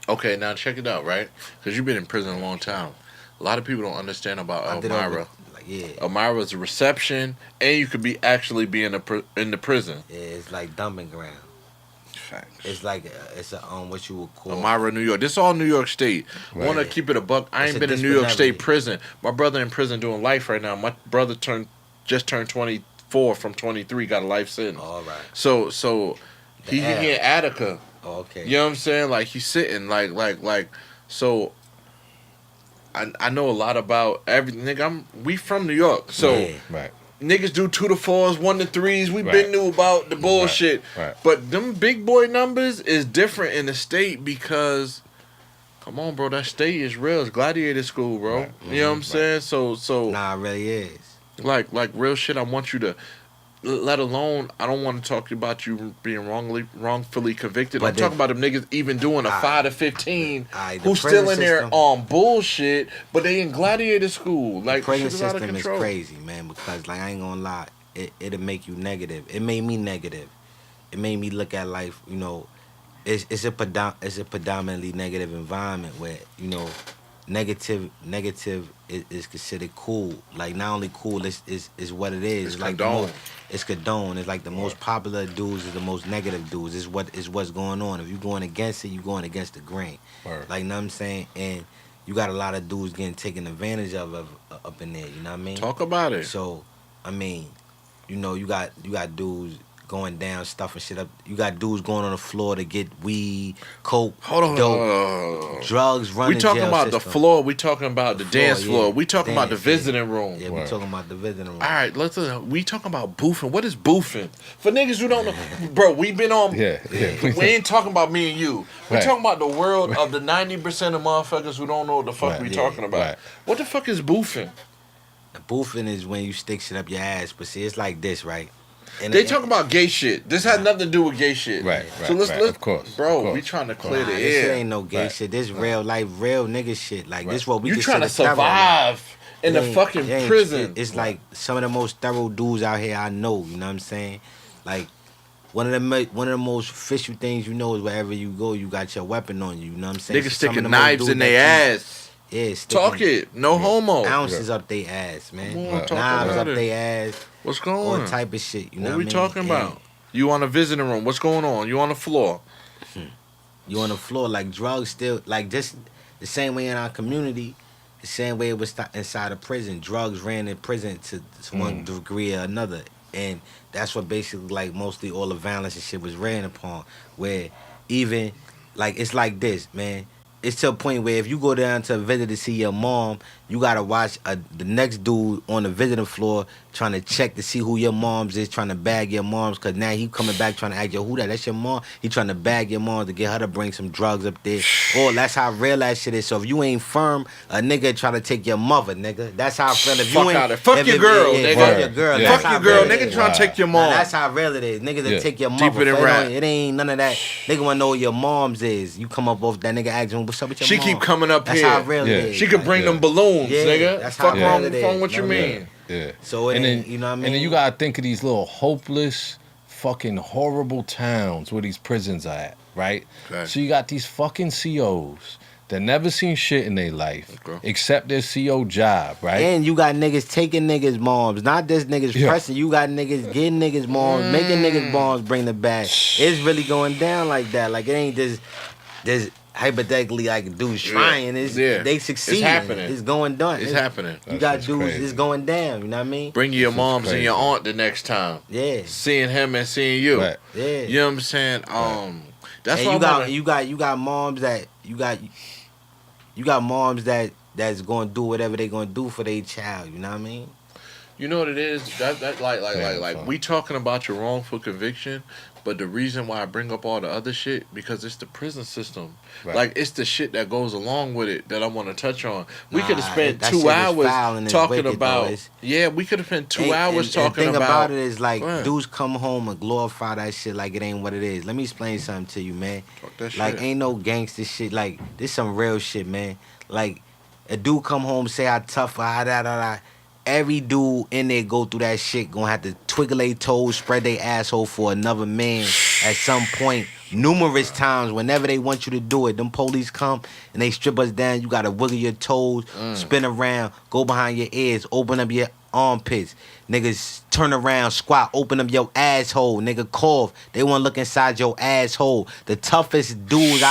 Okay, now check it out, right? Because you've been in prison a long time. A lot of people don't understand about Elmira. Elmira's a reception, and you could be actually be in the prison. Yeah, it's like dumping ground. Facts. It's like it's a what you would call Elmira, New York. This is all New York State. Right. Want to keep it a buck? I It's ain't a been in New York State disciplinary. prison. My brother in prison doing life right now. My brother just turned 24 from 23. Got a life sentence. All right. So he L. in Attica. Oh, okay. You know what I'm saying? Like he's sitting like so. I know a lot about everything. Nigga, we from New York, so Yeah. Right. niggas do 2 to 4s, 1 to 3s. We Right. been knew about the bullshit, Right. but them big boy numbers is different in the state because, come on, bro, that state is real. It's gladiator school, bro. Right. You know what I'm saying? So Nah, it really is. like real shit. I want you to. Let alone, I don't want to talk about you being wrongfully convicted. But I'm talking about them niggas even doing a 5 to 15 the who's still prison in there system- on bullshit, but they in gladiator school. Like, Prison shit is out of system is control. crazy, man. Because like I ain't gonna lie, it'll make you negative. It made me negative. It made me look at life. You know, it's a predominantly negative environment where negative is considered cool. Like not only cool, is what it is. It's like condoned. It's condoned. It's like the most popular dudes is the most negative dudes. Is what's going on. If you going against it, you going against the grain. Word. Like, know what I'm saying? And you got a lot of dudes getting taken advantage of up in there. You know what I mean? Talk about it. So, I mean, you got dudes going down, stuffing shit up. You got dudes going on the floor to get weed, coke, dope, drugs, running. We talking jail about the system. floor. We talking about the dance yeah. floor. We talking about the Dance, yeah. visiting room. Yeah, we talking about the visiting room. All right, we talking about boofing. What is boofing? For niggas who don't know, bro, we been on. Yeah. We ain't talking about me and you. We Right. talking about the world of the 90% of motherfuckers who don't know what the fuck Right, we yeah, talking about. right. What the fuck is boofing? The boofing is when you stick shit up your ass, but see, it's like this, right? And They talking about gay shit. This has nothing to do with gay shit. Right, So let's of course, bro. of course. We trying to clear the this shit air. ain't no gay Right. shit. This real life, real nigga shit. Like this, what we You trying to consider thorough, like. survive in the It ain't- fucking it ain't- prison. It's like some of the most thorough dudes out here I know. You know what I'm saying? Like one of the most official things you know is wherever you go, you got your weapon on you. You know what I'm saying? Niggas So some of sticking the most knives dudes in that their you- ass. Yeah, sticking Talk it. No homo. ounces up their ass, man. Come on, talk Knives about up it. their ass. What's going All on? type of shit. You know What what we I mean? talking And about? You on a visiting room? What's going on? You on the floor? You on the floor like drugs still like just the same way in our community, the same way it was inside of prison. Drugs ran in prison to one degree or another, and that's what basically like mostly all the violence and shit was ran upon. Where even like it's like this, man. It's to a point where if you go down to a visit to see your mom, you gotta watch the next dude on the visiting floor trying to check to see who your mom's is, trying to bag your mom's, cause now he coming back trying to ask you who that. That's your mom. He trying to bag your mom to get her to bring some drugs up there. Oh, that's how real that shit is. So if you ain't firm, a nigga try to take your mother, nigga. That's how real. If you Fuck ain't, out of- fuck if your it- girl, yeah, nigga. fuck your girl. Yeah. That's Fuck how your girl, real it nigga. is. Trying to take your mom. Now, that's how real it is. Niggas that Yeah. take your Deeper mother. than So rap. it ain't none of that. Nigga wanna know who your mom's is. You come up off that nigga asking what's up with your She mom. keep coming up That's here. how real Yeah. it is. She could bring Yeah. them balloons, Yeah, nigga. that's how Fuck real wrong, it is, wrong what you know what I mean? mean? Yeah. So it and ain't, then, you know what I mean? And then you gotta think of these little hopeless, fucking horrible towns where these prisons are at, right? Okay. So you got these fucking COs that never seen shit in their life Okay. except their CO job, right? And you got niggas taking niggas' moms, not just niggas Yeah. pressing. You got niggas getting niggas' moms, making niggas' moms bring the bag. It's really going down like that. Like it ain't just hypothetically like dudes trying. It's Yeah. they It's succeeding. happening. It's going down. It's happening. You That got shit's dudes. crazy. It's going down. You know what I mean? Bring your This is moms and crazy. your aunt the next time. Yeah. Seeing him and seeing you. Right. Yeah. You know what I'm saying? That's And why you got moms that you got moms that's gonna do whatever they gonna do for their child. You know what I mean? You know what it is? That Yeah, like fine. we talking about your wrongful conviction, but the reason why I bring up all the other shit because it's the prison system. Right. Like it's the shit that goes along with it that I want to touch on. We Nah, could have spent that 2 shit is hours foul and it's talking wicked, about. though. It's- Yeah, we could have spent 2 And- hours and talking thing about. it is like Go ahead. dudes come home and glorify that shit like it ain't what it is. Let me explain something to you, man. Talk that Like shit. ain't no gangster shit. Like this some real shit, man. Like a dude come home say how tough, da. Every dude in there go through that shit gonna have to twiggle their toes, spread their asshole for another man at some point, numerous times, whenever they want you to do it, them police come and they strip us down. You gotta wiggle your toes, spin around, go behind your ears, open up your armpits. Niggas turn around, squat, open up your asshole. Nigga cough. They wanna look inside your asshole. The toughest dudes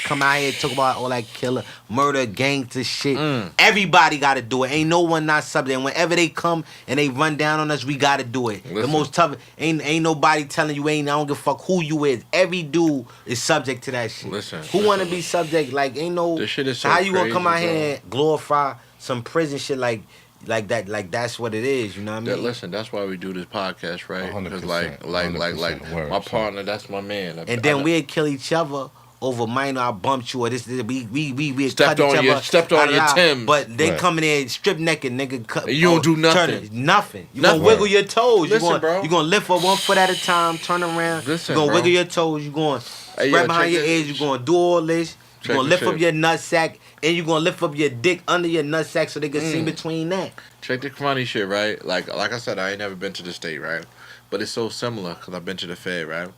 come out here talk about all that killer, murder, gangster shit. Everybody gotta do it. Ain't no one not subject. And whenever they come and they run down on us, we gotta do it. Listen. The most tough ain't nobody telling you I don't give a fuck who you is. Every dude is subject to that shit. Who wanna be subject? Like ain't no. This shit is so how you gonna crazy, come out bro. here and glorify some prison shit like that? Like that's what it is. You know what I mean? Listen, that's why we do this podcast, right? Because 100%, like 100% word, my son. partner, that's my man. And then we'd kill each other over minor. I bumped you or this. We Stepped cut each on your- other. stepped on your Timbs. But they Right. coming in strip naked, nigga. Cut, And you don't do nothing. Nothing. You Nothing. gonna wiggle your toes. Listen, bro. You gonna lift up 1 foot at a time. Turn around. Listen, you gonna bro. wiggle your toes. You gonna Hey, spread yo, behind check your this- ears. You gonna do all this. You check gonna this lift up shit. your nut sack, and you gonna lift up your dick under your nut sack so they can see between that. Check the funny shit, right? Like I said, I ain't never been to the state, right? But it's so similar because I've been to the Fed, right?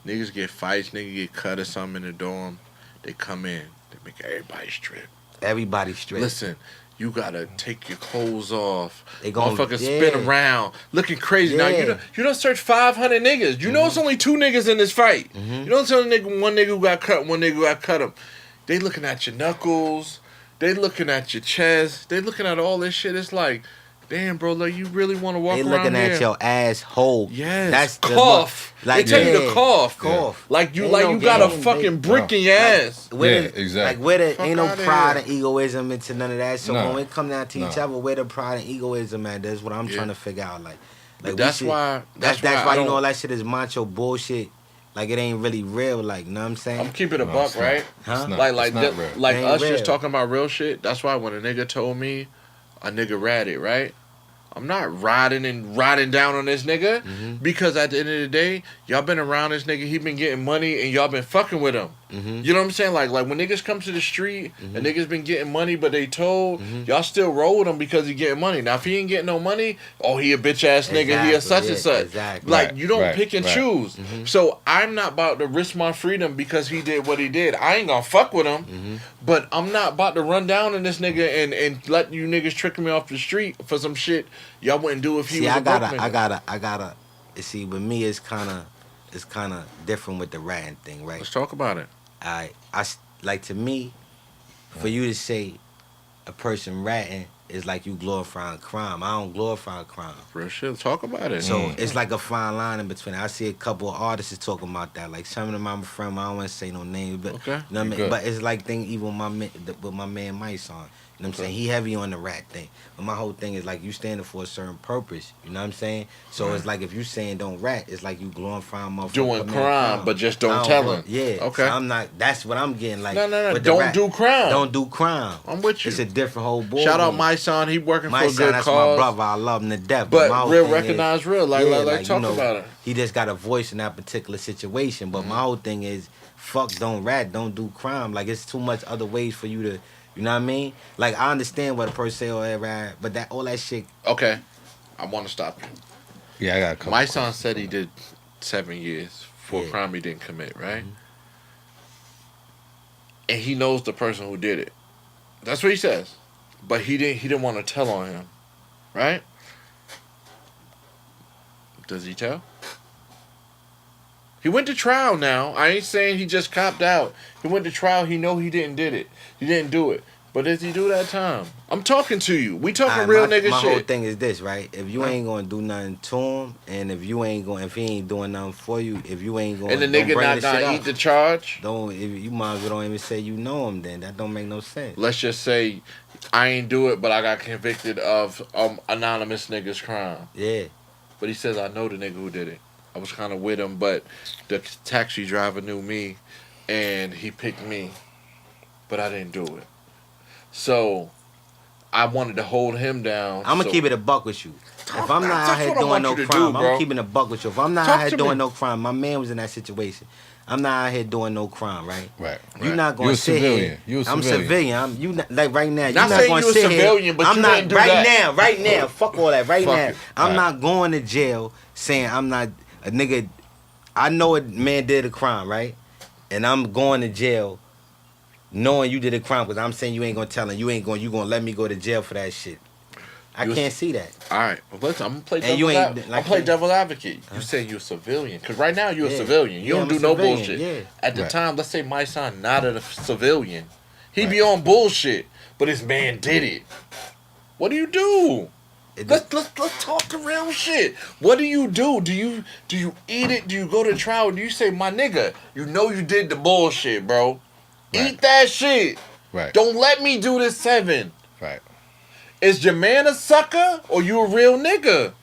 Niggas get fights, niggas get cut or something in the dorm. They come in, they make everybody strip. Everybody straight. Listen, you gotta take your clothes off. They gon' motherfuckers yeah. spin around, looking crazy. Now Yeah. you don't search 500 niggas. You know it's only 2 niggas in this fight. You don't tell one nigga who got cut, one nigga who got cut him. They looking at your knuckles. They looking at your chest. They looking at all this shit. It's like, damn, bro, like you really want to walk They around looking here? at your asshole. Yes. That's the cough. like, they tell you yeah. to cough. Cough. Like you Ain't like no you got a game, fucking they- brick in your ass. Where Yeah, the, exactly. Like where the Fuck ain't no outta pride here. and egoism into none of that. So Nah. when it come down to each Nah. other, where the pride and egoism at? That's what I'm Yeah. trying to figure out. Like But we that's should- why. That's I why you don't- know all that shit is macho bullshit. Like it ain't really real. Like know what I'm saying? I'm keeping a No, buck, it's not. right? Huh? It's not, Like it's not real. like Ain't us real. just talking about real shit. That's why when a nigga told me a nigga ratted, right? I'm not riding down on this nigga because at the end of the day, y'all been around this nigga. He been getting money and y'all been fucking with him. You know what I'm saying? Like when niggas come to the street and niggas been getting money, but they told y'all still roll with him because he getting money. Now if he ain't getting no money, oh he a bitch ass nigga. He a such and such. Exactly. Like Right, you don't right, pick and right. choose. So I'm not about to risk my freedom because he did what he did. I ain't gonna fuck with him, but I'm not about to run down on this nigga and let you niggas trick me off the street for some shit y'all wouldn't do if he See, was I a broke gotta. nigga. See, with me, it's kind of different with the ratting thing, right? Let's talk about it. Like to me, for you to say a person ratting is like you glorifying crime. I don't glorify crime. Real shit. Talk about it. So it's like a fine line in between. I see a couple of artists talking about that. Like some of them I'm a friend. I don't want to say no names, but Okay. you know what I mean. Good. But it's like thing even with my man Mike's on. You know what I'm saying? He heavy on the rat thing. But my whole thing is like you standing for a certain purpose. You know what I'm saying? So it's like if you saying don't rat, it's like you glorifying motherfuckers Doing committing crime, but just don't I tell him. Yeah. Okay. So I'm not. That's what I'm getting like. No. with the Don't rat. do crime. Don't do crime. I'm with you. It's a different whole board. Shout out my son. He working My for a son, good that's cause. my brother. I love him to death. But my whole real thing is- recognize real. Like, yeah, like you talk know, about it. He just got a voice in that particular situation. But my whole thing is, fuck, don't rat, don't do crime. Like it's too much other ways for you to, you know what I mean? Like I understand what a person say or that rat, but that all that shit. Okay. I want to stop you. Yeah, I got a couple. My son said he did 7 years for a Yeah. crime he didn't commit, right? And he knows the person who did it. That's what he says. But he didn't want to tell on him, right? Does he tell? He went to trial now. I ain't saying he just copped out. He went to trial. He know he didn't did it. He didn't do it. But does he do that time? I'm talking to you. We talking real nigga my shit. whole thing is this, right? If you ain't gonna do nothing to him, and if he ain't doing nothing for you, if you ain't going, And the nigga not gonna eat the charge? Don't. If you might as well don't even say you know him. Then that don't make no sense. Let's just say I ain't do it, but I got convicted of anonymous nigga's crime. Yeah. But he says I know the nigga who did it. I was kind of with him, but the taxi driver knew me, and he picked me, but I didn't do it. So I wanted to hold him down. I'm gonna keep it a buck with you. If I'm not out That's here what I doing want no you to crime, do, I'm bro. keeping a buck with you. If I'm not Talk out here to doing me. no crime, my man was in that situation. I'm not out here doing no crime, right? Right. You're not gonna You a sit civilian. here. You a I'm civilian. civilian. I'm you not, like right now. You're Not not saying gonna you a sit civilian, here. but I'm you not didn't do right that. now. Right now. Fuck all that. Right Fuck now. it. I'm Right. not going to jail saying I'm not a nigga. I know a man did a crime, right? And I'm going to jail knowing you did a crime because I'm saying you ain't gonna tell him. You gonna let me go to jail for that shit. I can't see that. All right, well, listen, I'm gonna play And devil's you ain't, advocate. like, I'm play devil's advocate. You say you're a civilian, because right now you're a civilian. You don't I'm do a no civilian, bullshit. yeah. At the Right. time, let's say my son not a civilian, he be on bullshit, but his man did it. What do you do? Let's talk the real shit. What do you do? Do you eat it? Do you go to trial? Do you say, my nigga, you know you did the bullshit, bro? Right. Eat that shit. Right. Don't let me do this 7. Right. Is your man a sucker or you a real nigga?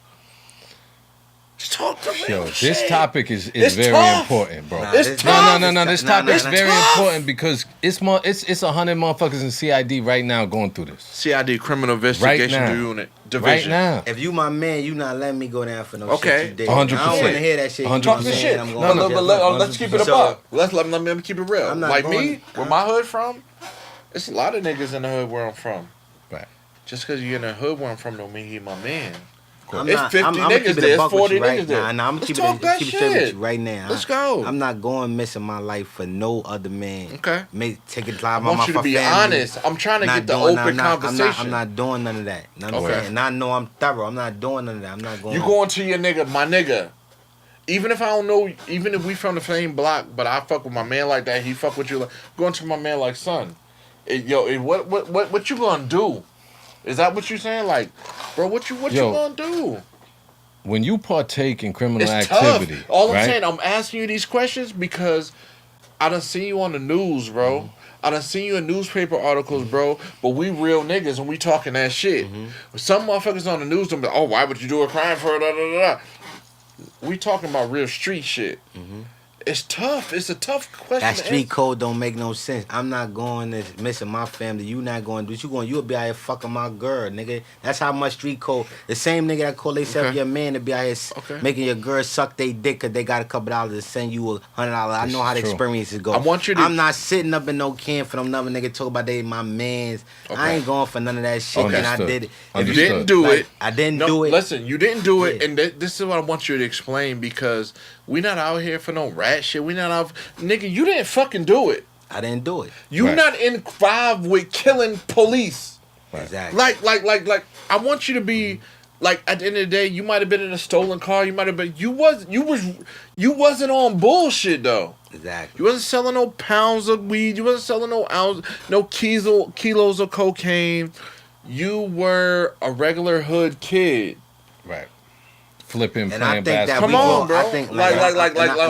Just talk the real Yo, shit. this topic is It's very tough. important, bro. Nah, It's this- tough. No. This Nah, topic is nah, very tough. important because it's 100 motherfuckers in CID right now going through this. CID Criminal Investigation now. Unit Right Division. now. If you my man, you not letting me go down for no Okay. shit you did. 100%. I don't want to hear that shit. You 100%. Talk my the man, shit. I'm No, going no, to but jail. let's keep it a So- buck. Let me keep it real. I'm not Like going- me, where my hood from, it's a lot of niggas in the hood where I'm from. Right. Just because you're in the hood where I'm from don't mean he my man. I'm It's not- 50 I'ma niggas keep it a there, it's buck with 40 you right niggas there. now. Nah, I'm Let's keep talk it that keep it straight with shit. you right now. Let's go. I'm not going missing my life for no other man. Okay. Take it I live on want my you to be family. honest. I'm trying to Not get the doing- open conversation. I'm not doing none of that. Know what I'm Okay. saying? And I know I'm thorough. I'm not doing none of that. I'm not going. You going to your nigga, my nigga. Even if I don't know, even if we from the same block, but I fuck with my man like that, he fuck with you like going to my man like son. What you gonna do? Is that what you saying? Like, bro, what you gonna do? When you partake in criminal It's activity, tough. All I'm right? saying, I'm asking you these questions because I done seen you on the news, bro. Mm-hmm. I done seen you in newspaper articles, bro. But we real niggas and we talking that shit. Mm-hmm. Some motherfuckers on the news, them be, oh, why would you do a crime for da da da da? We talking about real street shit. Mm-hmm. It's tough. It's a tough question. That to street answer. code don't make no sense. I'm not going to missing my family. You not going to do. You going? You'll be out here fucking my girl, nigga. That's how much street code. The same nigga that call themselves Okay. your man to be out here Okay. making your girl suck they dick because they got a couple dollars to send you $100. I This know how the is true. experiences go. I want you to- I'm not sitting up in no camp for them another nigga talk about they my mans. I Okay. ain't going for none of that shit. And I Understood. did it. You Understood. didn't do Like, it. I didn't No, do it. Listen, you didn't do it, Yeah. and this is what I want you to explain because we not out here for no rat shit. We not out, nigga. You didn't fucking do it. I didn't do it. You Right. not involved with killing police. Right. Exactly. Like. I want you to be like. At the end of the day, you might have been in a stolen car. You might have been. You wasn't on bullshit though. Exactly. You wasn't selling no pounds of weed. You wasn't selling no kilos of cocaine. You were a regular hood kid. Right. Flipping, And I playing think that basketball. we Come on, go, bro. I think Like, I'm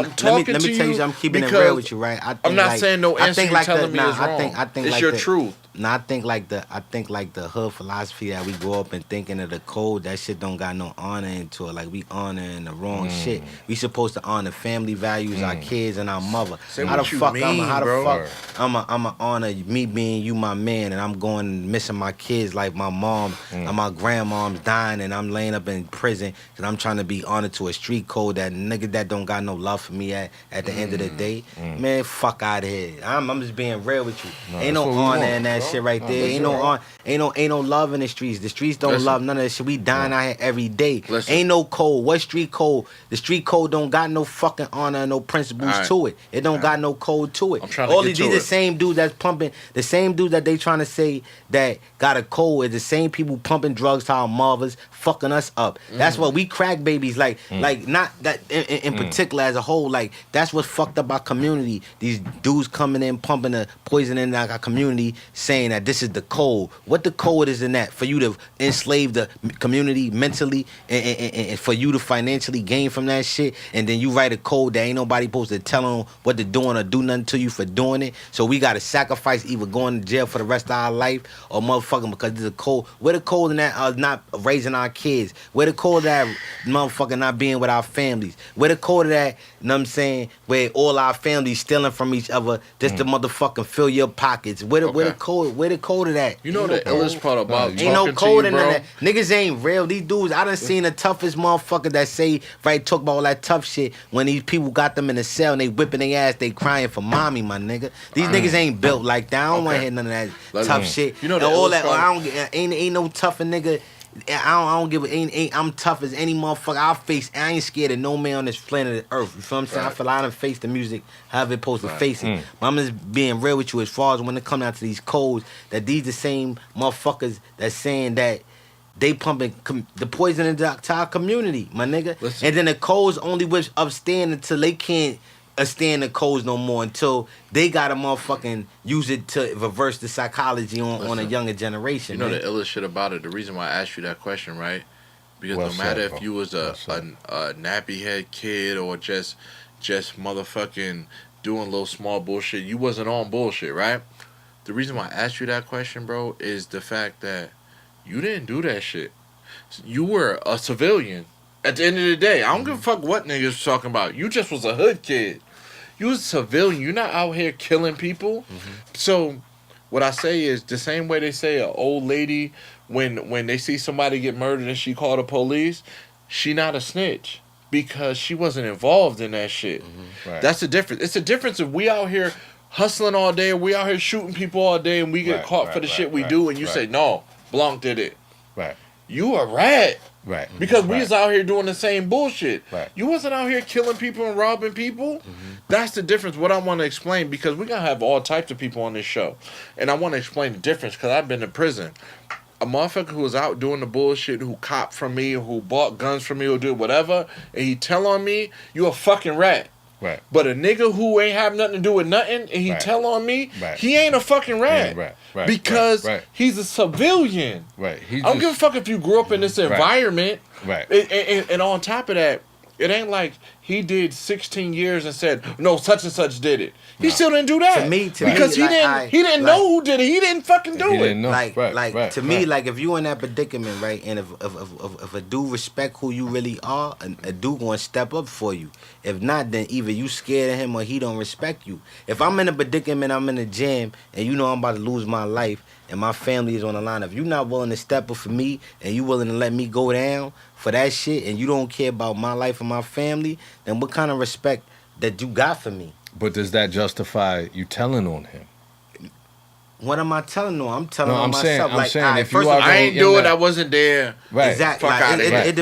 let talking me to tell you you, I'm keeping it because real with you, right? I think I'm not like, saying no I answer think you're like telling the, me nah, is wrong. I think It's like your the, truth. Nah, I think like the hood philosophy that we grow up and thinking of the code, that shit don't got no honor into it. Like we honoring the wrong shit. We supposed to honor family values, our kids and our mother. Say How what the you fuck mean, how bro. the fuck I'ma honor me being you my man and I'm going missing my kids like my mom and my grandmom's dying and I'm laying up in prison and I'm trying to be honored to a street code that nigga that don't got no love for me at the end of the day. Man, fuck out of here. I'm just being real with you. No, Ain't that's no what we honor want, in that bro. shit right No, there. that's Ain't no right. honor, ain't no love in the streets. The streets don't Listen. love none of that shit. We dying out here every day. Listen. Ain't no code. What street code? The street code don't got no fucking honor and no principles All right. to it. It don't got no code to it. I'm trying to All get these to the it. same dudes that's pumping, the same dudes that they trying to say that got a code is the same people pumping drugs to our mothers, fucking us up. That's what we crack babies like not that in particular as a whole. Like that's what fucked up our community. These dudes coming in pumping the poison in our community, saying that this is the code. What the code is in that for you to enslave the community mentally and for you to financially gain from that shit, and then you write a code that ain't nobody supposed to tell them what to do or do nothing to you for doing it. So we gotta sacrifice either going to jail for the rest of our life or motherfucking because there's a code. Where the code in that not raising our kids? Where the code of that motherfucking not being with our families? Where the code of that, you know what I'm saying, where all our families stealing from each other just to motherfucking fill your pockets? Where the code of that? You know the illest part about Ain't no talking code to in you, bro? that. Niggas ain't real. These dudes, I done seen the toughest motherfucker that say, right, talk about all that tough shit when these people got them in the cell and they whipping their ass, they crying for mommy, my nigga. These niggas ain't built like that. I don't want to Okay. hear none of that Let's- tough shit. You know and the all illest that, part- I don't get, ain't no tougher nigga I don't give a ain't I'm tough as any motherfucker. I ain't scared of no man on this planet Earth. You feel what I'm saying? Right. I feel I done face the music however it supposed to Right. face it. But I'm just being real with you as far as when it come down to these codes, that these the same motherfuckers that's saying that they pumping the poison into our community, my nigga. Listen. And then the codes only which upstand until they can't stand the codes no more, until they gotta motherfucking use it to reverse the psychology on a Listen, younger generation. You know man. the illest shit about it. The reason why I asked you that question, right? Because Well no matter said, if bro. you was Well a said. nappy head kid or just motherfucking doing little small bullshit, you wasn't on bullshit, right? The reason why I asked you that question, bro, is the fact that you didn't do that shit. You were a civilian. At the end of the day, I don't give a fuck what niggas talking about. You just was a hood kid. You was a civilian. You're not out here killing people. So, what I say is the same way they say an old lady when they see somebody get murdered and she call the police, she not a snitch because she wasn't involved in that shit. Right. That's the difference. It's a difference if we out here hustling all day, we out here shooting people all day, and we get Right, caught for the shit we do, and you say no, Blanc did it. Right. You a rat. Right. Because we Right. was out here doing the same bullshit. Right. You wasn't out here killing people and robbing people. That's the difference. What I want to explain, because we're going to have all types of people on this show. And I want to explain the difference because I've been in prison. A motherfucker who was out doing the bullshit, who copped from me, who bought guns from me, or did whatever, and he tell on me, you a fucking rat. Right. But a nigga who ain't have nothing to do with nothing and he Right. tell on me, Right. he ain't a fucking rat. Yeah, right. Because right. he's a civilian. Right. He I don't give a fuck if you grew up in this environment. Right. And on top of that, it ain't like he did 16 years and said, no, such and such did it. He still didn't do that. To me, because he like, didn't know who did it. He didn't fucking do He it. didn't know. Like to me, like if you in that predicament, right, and if a dude respect who you really are, a dude gonna step up for you. If not, then either you scared of him or he don't respect you. If I'm in a predicament, I'm in a jam, and you know I'm about to lose my life, and my family is on the line. If you're not willing to step up for me, and you willing to let me go down for that shit, and you don't care about my life and my family, then what kind of respect that you got for me? But does that justify you telling on him? What am I telling you? I'm telling No, on I'm saying- myself. I'm like, saying alright, if you first of are all, I ain't in do it. that- I wasn't there. Right. exactly. Fuck Like, outta it, here. it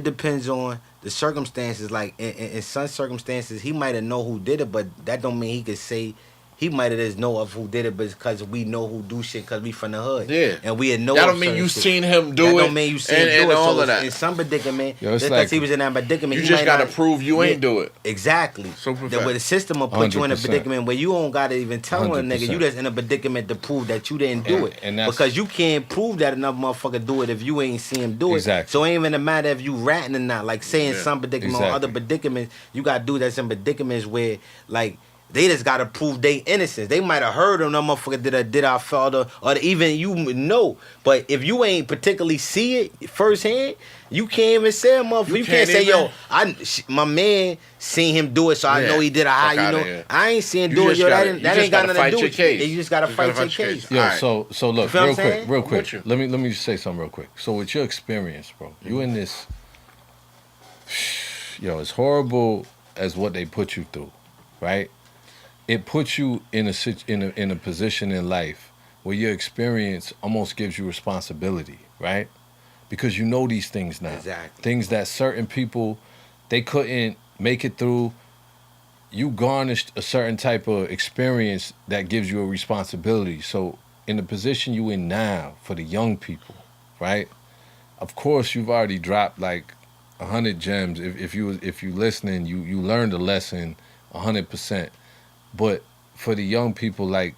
depends on the circumstances. Like in some circumstances, he might have know who did it, but that don't mean he could say he might have just know of who did it, because we know who do shit because we from the hood. Yeah. and we know. That of don't mean certain you shit. seen him do that it. don't mean you seen him and do it. all So of that. in some predicament, Yo, it's just like- because he was in that predicament, You he just might gotta not- prove you ain't do it. Exactly. Super That fact. where the system will put you in a 100%. predicament where you don't gotta even tell on a nigga. 100%. You just in a predicament to prove that you didn't do it. And that's- because you can't prove that another motherfucker do it if you ain't see him do it. Exactly. So it ain't even a matter if you ratting or not. Like saying Yeah. some predicament or Exactly. other predicaments, you got dudes that's in predicaments where like they just gotta prove they innocence. They might have heard of no motherfucker did our father or even you know. But if you ain't particularly see it firsthand, you can't even say a motherfucker. You can't say, even- yo, my man seen him do it, so I Yeah. know he did a high. Fuck You outta know, here. I ain't seen him You do it. just Yo, gotta- that you ain't just got gotta nothing to fight do your with case. you. You just gotta You fight gotta your fight your case. case. Yo, Alright. so look, feel what real I'm saying? quick, real I'm quick. with you. Let me just say something real quick. So with your experience, bro, you in this, yo, as horrible as what they put you through, right? It puts you in a position in life where your experience almost gives you responsibility, right? Because you know these things now. Exactly. Things that certain people they couldn't make it through. You garnished a certain type of experience that gives you a responsibility. So in the position you in now for the young people, right? Of course you've already dropped like 100 gems. If you listening, you learned a lesson 100%. But for the young people, like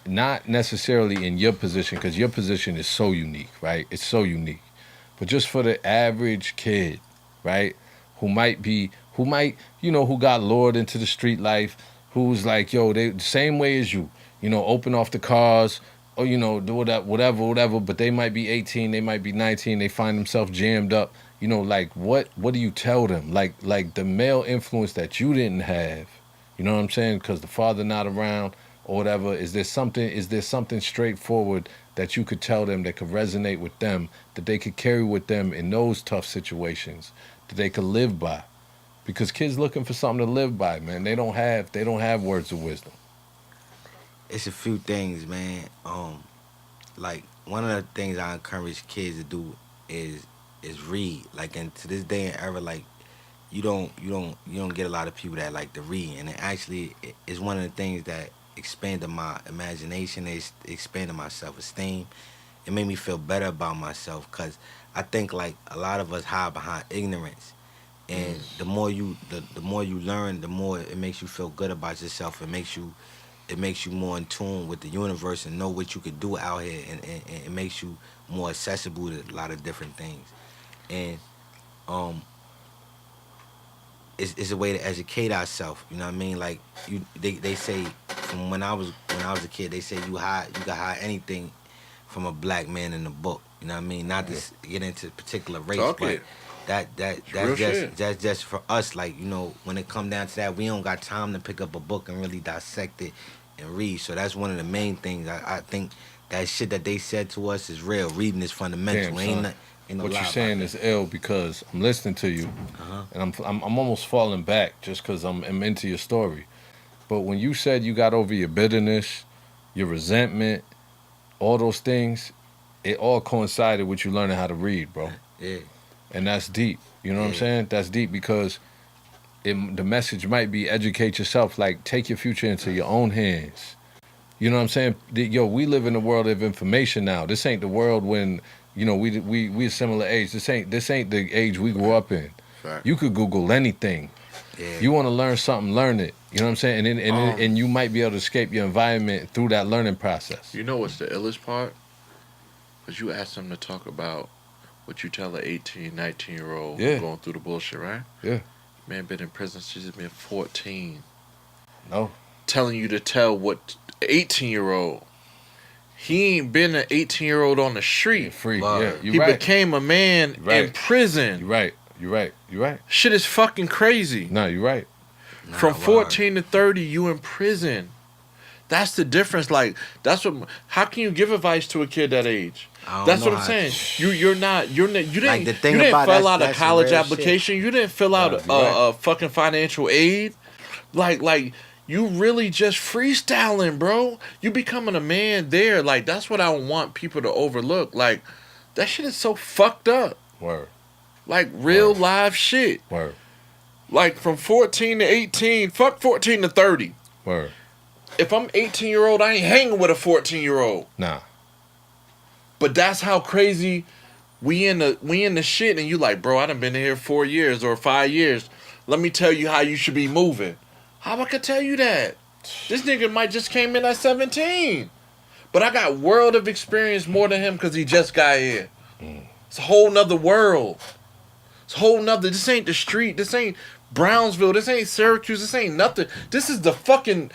not necessarily in your position, because your position is so unique, right? It's so unique. But just for the average kid, right? Who might, who got lured into the street life, who's like, yo, they the same way as you, open off the cars, or, do whatever, but they might be 18, they might be 19, they find themselves jammed up. Like what do you tell them? Like the male influence that you didn't have, you know what I'm saying? Because the father not around or whatever. Is there something straightforward that you could tell them that could resonate with them, that they could carry with them in those tough situations, that they could live by? Because kids looking for something to live by, man. They don't have words of wisdom. It's a few things, man. Like one of the things I encourage kids to do is read. Like, and to this day and era, like you don't get a lot of people that like to read, and it actually is one of the things that expanded my imagination. It expanded my self-esteem. It made me feel better about myself, because I think like a lot of us hide behind ignorance, and the more you learn, the more it makes you feel good about yourself. It makes you more in tune with the universe and know what you could do out here, and it makes you more accessible to a lot of different things. And it's a way to educate ourselves. You know what I mean? Like they say, from when I was a kid, they say you can hide anything from a black man in a book. You know what I mean? Not to get into particular race, but that's just for us. Like, you know, when it come down to that, we don't got time to pick up a book and really dissect it and read. So that's one of the main things. I think that shit that they said to us is real. Reading is fundamental. Damn, Ain't no what lie you're saying about is ill, because I'm listening to you, and I'm almost falling back just because I'm into your story. But when you said you got over your bitterness, your resentment, all those things, it all coincided with you learning how to read, bro. Yeah. And that's deep. You know what I'm saying? That's deep, because the message might be educate yourself, like take your future into your own hands. You know what I'm saying? Yo, we live in a world of information now. This ain't the world when, you know, we a similar age. This ain't the age we grew up in. Right. You could Google anything. Yeah. You want to learn something, learn it. You know what I'm saying? And you might be able to escape your environment through that learning process. You know what's the illest part? Because you asked them to talk about what you tell an 18, 19-year-old going through the bullshit, right? Yeah. Man been in prison since he's been 14. No. Telling you to tell what 18-year-old. He ain't been an 18-year-old on the street. Free. Wow. Yeah. He became a man in prison. You're right. Shit is fucking crazy. No, you're right. From 14 to 30, you in prison. That's the difference. Like, that's what. How can you give advice to a kid that age? That's what I'm saying. You didn't Like, the thing you didn't about fill out a that's college real application. shit. You didn't fill out a fucking financial aid. Like you really just freestyling, bro. You becoming a man there. Like, that's what I want people to overlook. Like, that shit is so fucked up. Word. Like, real live shit. Word. Like, from 14 to 18, fuck 14 to 30. Word. If I'm 18-year-old, I ain't hanging with a 14-year-old. Nah. But that's how crazy we in the shit, and you like, bro, I done been here 4 years or 5 years. Let me tell you how you should be moving. How I could tell you that? This nigga might just came in at 17. But I got world of experience more than him because he just got here. It's a whole nother world. It's a whole nother, this ain't the street. This ain't Brownsville. This ain't Syracuse. This ain't nothing. This is the fucking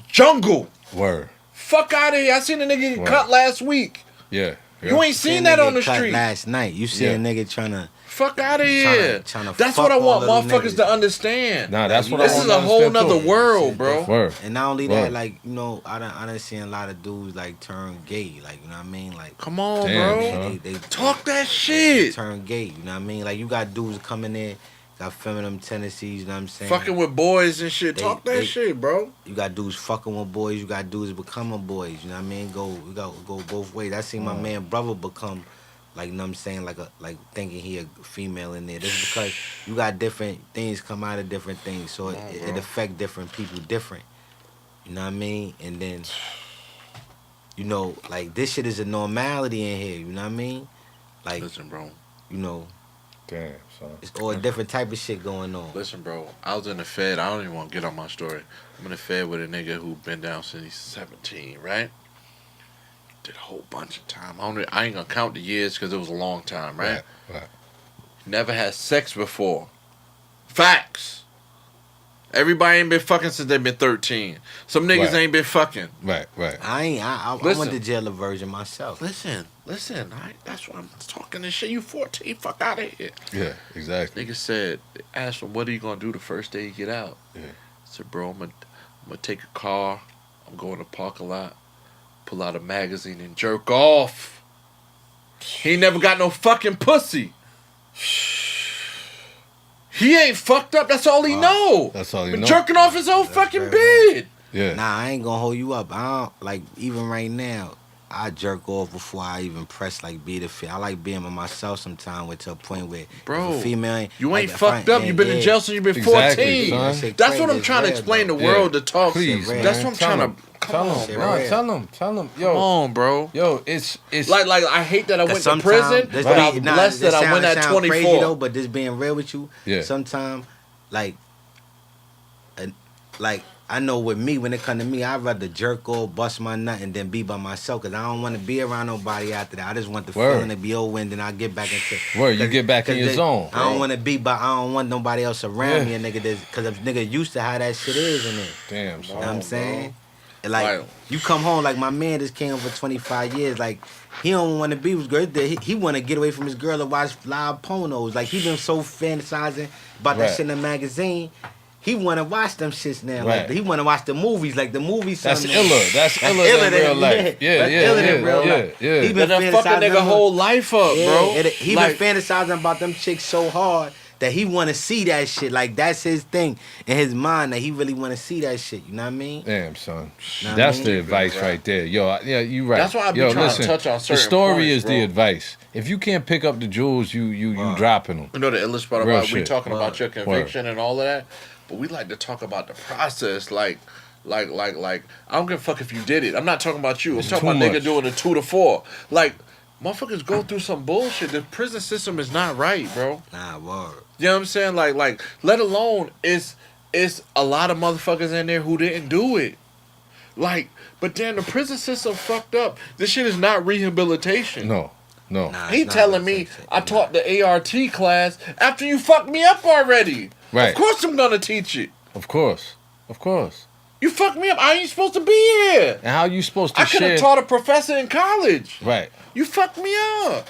jungle. Word. Fuck out of here. I seen a nigga get cut last week. Yeah. You ain't seen that on the street. Last night, you see a nigga trying to. Fuck out of here. Tryna That's fuck what I want all of them motherfuckers niggas. to understand. Nah, that's what I This want is to a whole understand, nother too. world, bro. Word. And not only Word. that, like, you know, I done seen a lot of dudes like turn gay, like, you know what I mean, like. Come on, Damn, bro. son. They Talk that they shit. turn gay, you know what I mean? Like, you got dudes coming in, got feminine tendencies, you know what I'm saying? Fucking with boys and shit. Talk that shit, bro. You got dudes fucking with boys, you got dudes becoming boys, you know what I mean? We got go both ways. I seen my man brother become, like, you know what I'm saying, like thinking he a female in there. That's because you got different things come out of different things, so it affect different people different. You know what I mean? And then, you know, like, this shit is a normality in here, you know what I mean? Like, Listen, bro. you know, Damn, son. it's all different type of shit going on. Listen, bro. I was in the Fed. I don't even want to get on my story. I'm in the Fed with a nigga who been down since he's 17, right? Did a whole bunch of time. I ain't gonna count the years because it was a long time, right? Right. Never had sex before. Facts. Everybody ain't been fucking since they been 13. Some niggas Right. ain't been fucking. Right. I Listen. went to jail a virgin myself. Listen. That's why I'm talking this shit. You 14, fuck out of here. Yeah, exactly. Nigga said, asked him, what are you gonna do the first day you get out? Yeah. I said, bro, I'm gonna take a car. I'm going to park a lot. Pull out a magazine and jerk off. He ain't never got no fucking pussy. He ain't fucked up. That's all he know. That's all he Been know. jerking off his own fucking very bed. Yeah. Nah, I ain't gonna hold you up. I don't, like, even right now, I jerk off before I even press like be the fit. I like being by myself sometimes with to a point where Bro, if a female ain't, you like, ain't if fucked I- up. You've been in yeah. jail since you've been Exactly, 14. son. That shit That's crazy. what I'm It's trying to real, explain though. the world to talk. Please, real. man. That's what I'm Tell trying him. to. Come Tell on, him, bro. real. tell him. Come Yo, on, bro. yo, it's Like I hate that I went to Sometimes- prison, this but be- I was nah, blessed this that I went sound- at sound crazy 24. though, but just being real with you, Yeah. sometimes like I know with me when it come to me, I'd rather jerk off, bust my nut, and then be by myself because I don't want to be around nobody after that. I just want the Word. feeling to be over and then I get back into. Word, you get back in your zone. I don't want to be, but I don't want nobody else around Yeah. me, a nigga. Because a nigga used to how that shit is in there. Damn, You son. know what I'm bro. saying? And like Right. you come home, like my man just came for 25 years. Like he don't want to be with girl. He want to get away from his girl and watch live pornos. Like he been so fantasizing about that Right. shit in the magazine. He want to watch them shits now. Right. Like he want to watch the movies. Like the movies. That's something- iller. That's iller than real life. Yeah, That's yeah, iller than yeah, real yeah, life. yeah. He But been that fucking fantasizing nigga whole life up, yeah, bro. he Like, been fantasizing about them chicks so hard that he want to see that shit. Like that's his thing in his mind that he really want to see that shit. You know what I mean? Damn, son. Know what That's I the mean? advice right there. Yo, yeah, you right. That's why I be Yo, trying listen, to touch on certain the story points, is bro. the advice. If you can't pick up the jewels, you dropping them. You know the illest part Real about we shit. talking about Word. your conviction and all of that, but we like to talk about the process, like I don't give a fuck if you did it. I'm not talking about you. It's I'm talking too about nigga much. doing a 2 to 4. Like motherfuckers go through some bullshit. The prison system is not right, bro. Nah, word. You know what I'm saying? Like let alone it's a lot of motherfuckers in there who didn't do it. Like, but then the prison system fucked up. This shit is not rehabilitation. No. Nah, He it's not telling the me same shit. I taught the ART class after you fucked me up already. Right. Of course I'm gonna teach it. Of course. You fucked me up. I ain't supposed to be here. And how you supposed to I could share? have taught a professor in college. Right. You fucked me up.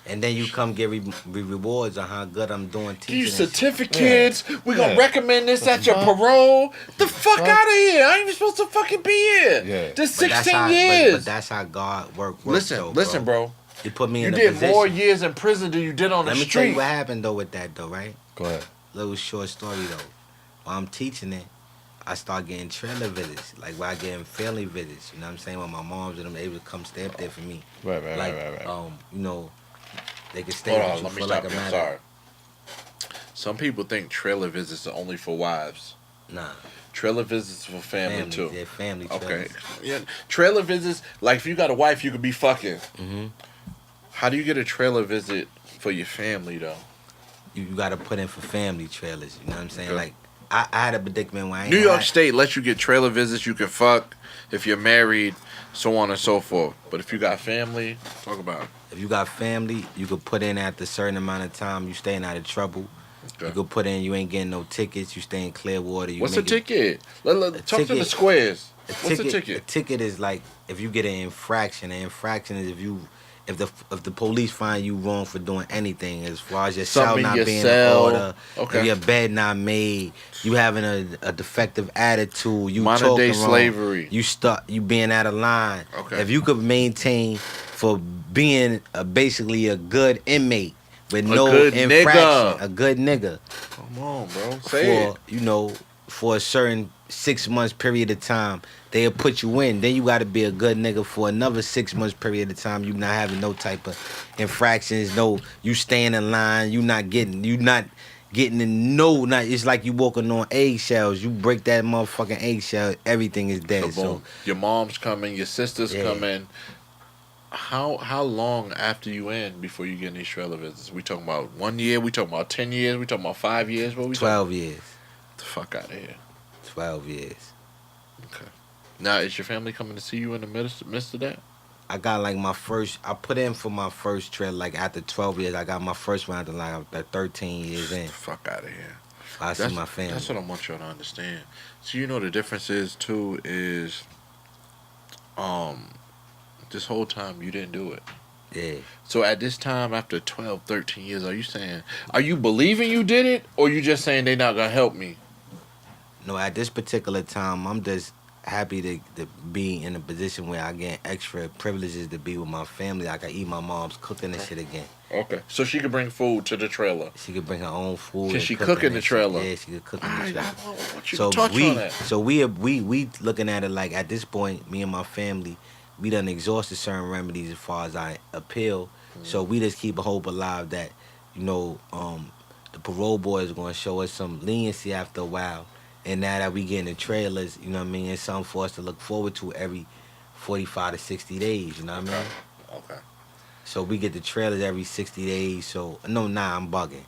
And then you come get rewards on how good I'm doing Give you teaching. and shit. certificates. We gonna Yeah. recommend this at your fuck? parole. The fuck fuck? out of here. I ain't even supposed to fucking be here. Yeah. This But that's 16 how- years. But that's how God works. Listen, bro. He put me You in a did position. more years in prison than you did on Let the me tell you street. what happened though with that though, right? Go ahead. Little short story though. While I'm teaching it, I start getting trailer visits. Like while getting family visits. You know what I'm saying? When my moms and them able to come stay up there for me. Right. Like Right. you know, they can stay Hold with on, you let me for stop like a you. I'm matter. sorry. Some people think trailer visits are only for wives. Nah. Trailer visits for family too. Yeah, family Okay. trailers. Yeah. Trailer visits, like if you got a wife, you could be fucking. Mm-hmm. How do you get a trailer visit for your family though? You gotta put in for family trailers. You know what I'm saying? Okay. Like I had a predicament where I ain't New York had- State lets you get trailer visits. You can fuck if you're married, so on and so forth. But if you got family, talk about it. If you got family, you could put in after a certain amount of time. You staying out of trouble. You Okay. could put in. You ain't getting no tickets. You stay in Clearwater. You What's the make it- ticket? Talk to the ticket- squares. A What's the A ticket? ticket is like if you get an infraction. An infraction is if the police find you wrong for doing anything, as far as your cell Something in not your being cell. in order, Okay. if your bed not made, you having a defective attitude, you Modern talking day wrong, slavery. you being out of line. Okay. If you could maintain for being basically a good inmate with no good infraction, nigga. a good nigga Come on, bro. Say it. for a certain 6 months period of time, they'll put you in. Then you got to be a good nigga for another 6 months period of time. You not having no type of infractions. No, you staying in line. You not getting in no. Not it's like you walking on eggshells. You break that motherfucking eggshell, everything is dead. So, boom. Your mom's coming. Your sister's Yeah. coming. How long after you in before you get these trailer visits? We talking about 1 year? We talking about 10 years? We talking about 5 years? What we 12 years. Talking? The fuck out of here. 12 years. Okay. Now is your family coming to see you in the midst of that? I got like my first. I put in for my first trailer. Like after 12 years, I got my first one after like 13 years in. The fuck out of here. I see my family. That's what I want y'all to understand. So you know the difference is too is, this whole time you didn't do it. Yeah. So at this time, after 12, 13 years, are you believing you did it, or you just saying they not gonna help me? No, at this particular time, I'm just happy to be in a position where I get extra privileges to be with my family. I can eat my mom's cooking and shit again. Okay. So she could bring food to the trailer. She could bring her own food. Can and she cook cook in and the shit. trailer? Yeah, she could cook in the Alright, trailer. I want you So to touch on that. we looking at it like at this point, me and my family, we done exhausted certain remedies as far as our appeal. So we just keep a hope alive that, you know, the parole board is going to show us some leniency after a while. And now that we getting the trailers, you know what I mean, it's something for us to look forward to every 45 to 60 days, you know what I mean? Okay. So we get the trailers every 60 days. So, no, I'm bugging.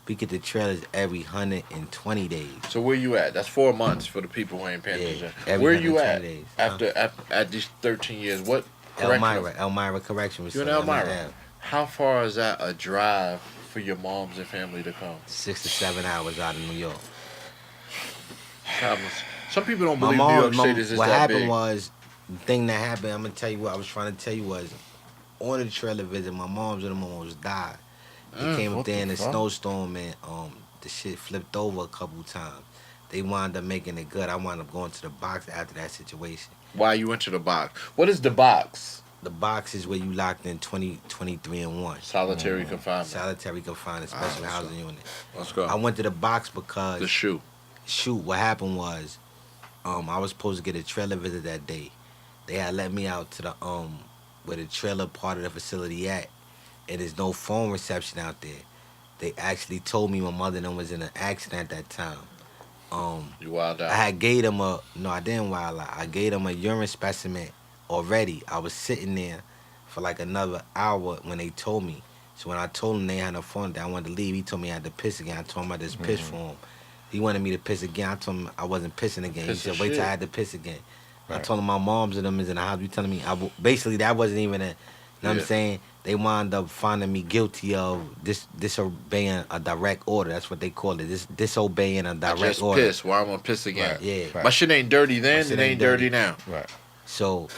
We get the trailers every 120 days. So where you at? That's 4 months for the people who ain't paying attention. every Where you at 120 days. after these 13 years? What correctional? Elmira Correctional. You in Elmira? How far is that a drive for your moms and family to come? 6 to 7 hours out of New York. Some people don't believe New York State is what that happened big. was, the thing that happened, I'm going to tell you what I was trying to tell you was, on the trailer visit, my mom's and them almost died. They came up there in a snowstorm and the shit flipped over a couple times. They wound up making it good. I wound up going to the box after that situation. Why you went to the box? What is the box? The box is where you locked in 23 and 1. Solitary confinement. Solitary confinement, special housing unit. Let's go. I went to the box because The shoe. what happened was, I was supposed to get a trailer visit that day. They had let me out to the where the trailer part of the facility at, and there's no phone reception out there. They actually told me my mother and them was in an accident at that time. You wild out. I had gave them I didn't wild out. I gave them a urine specimen already. I was sitting there for like another hour when they told me. So when I told him they had no phone, that I wanted to leave, he told me I had to piss again. I told him I just pissed for him. He wanted me to piss again. I told him I wasn't pissing again. He said, wait till I had to piss again. Right. I told him my mom's and them is in the house. You telling me, basically that wasn't even you know what I'm saying? They wound up finding me guilty of disobeying a direct order. That's what they call it. Disobeying a direct order. Piss. Why I'm gonna piss again? Right. Yeah. Right. My shit ain't dirty then. It ain't dirty now. Right. So,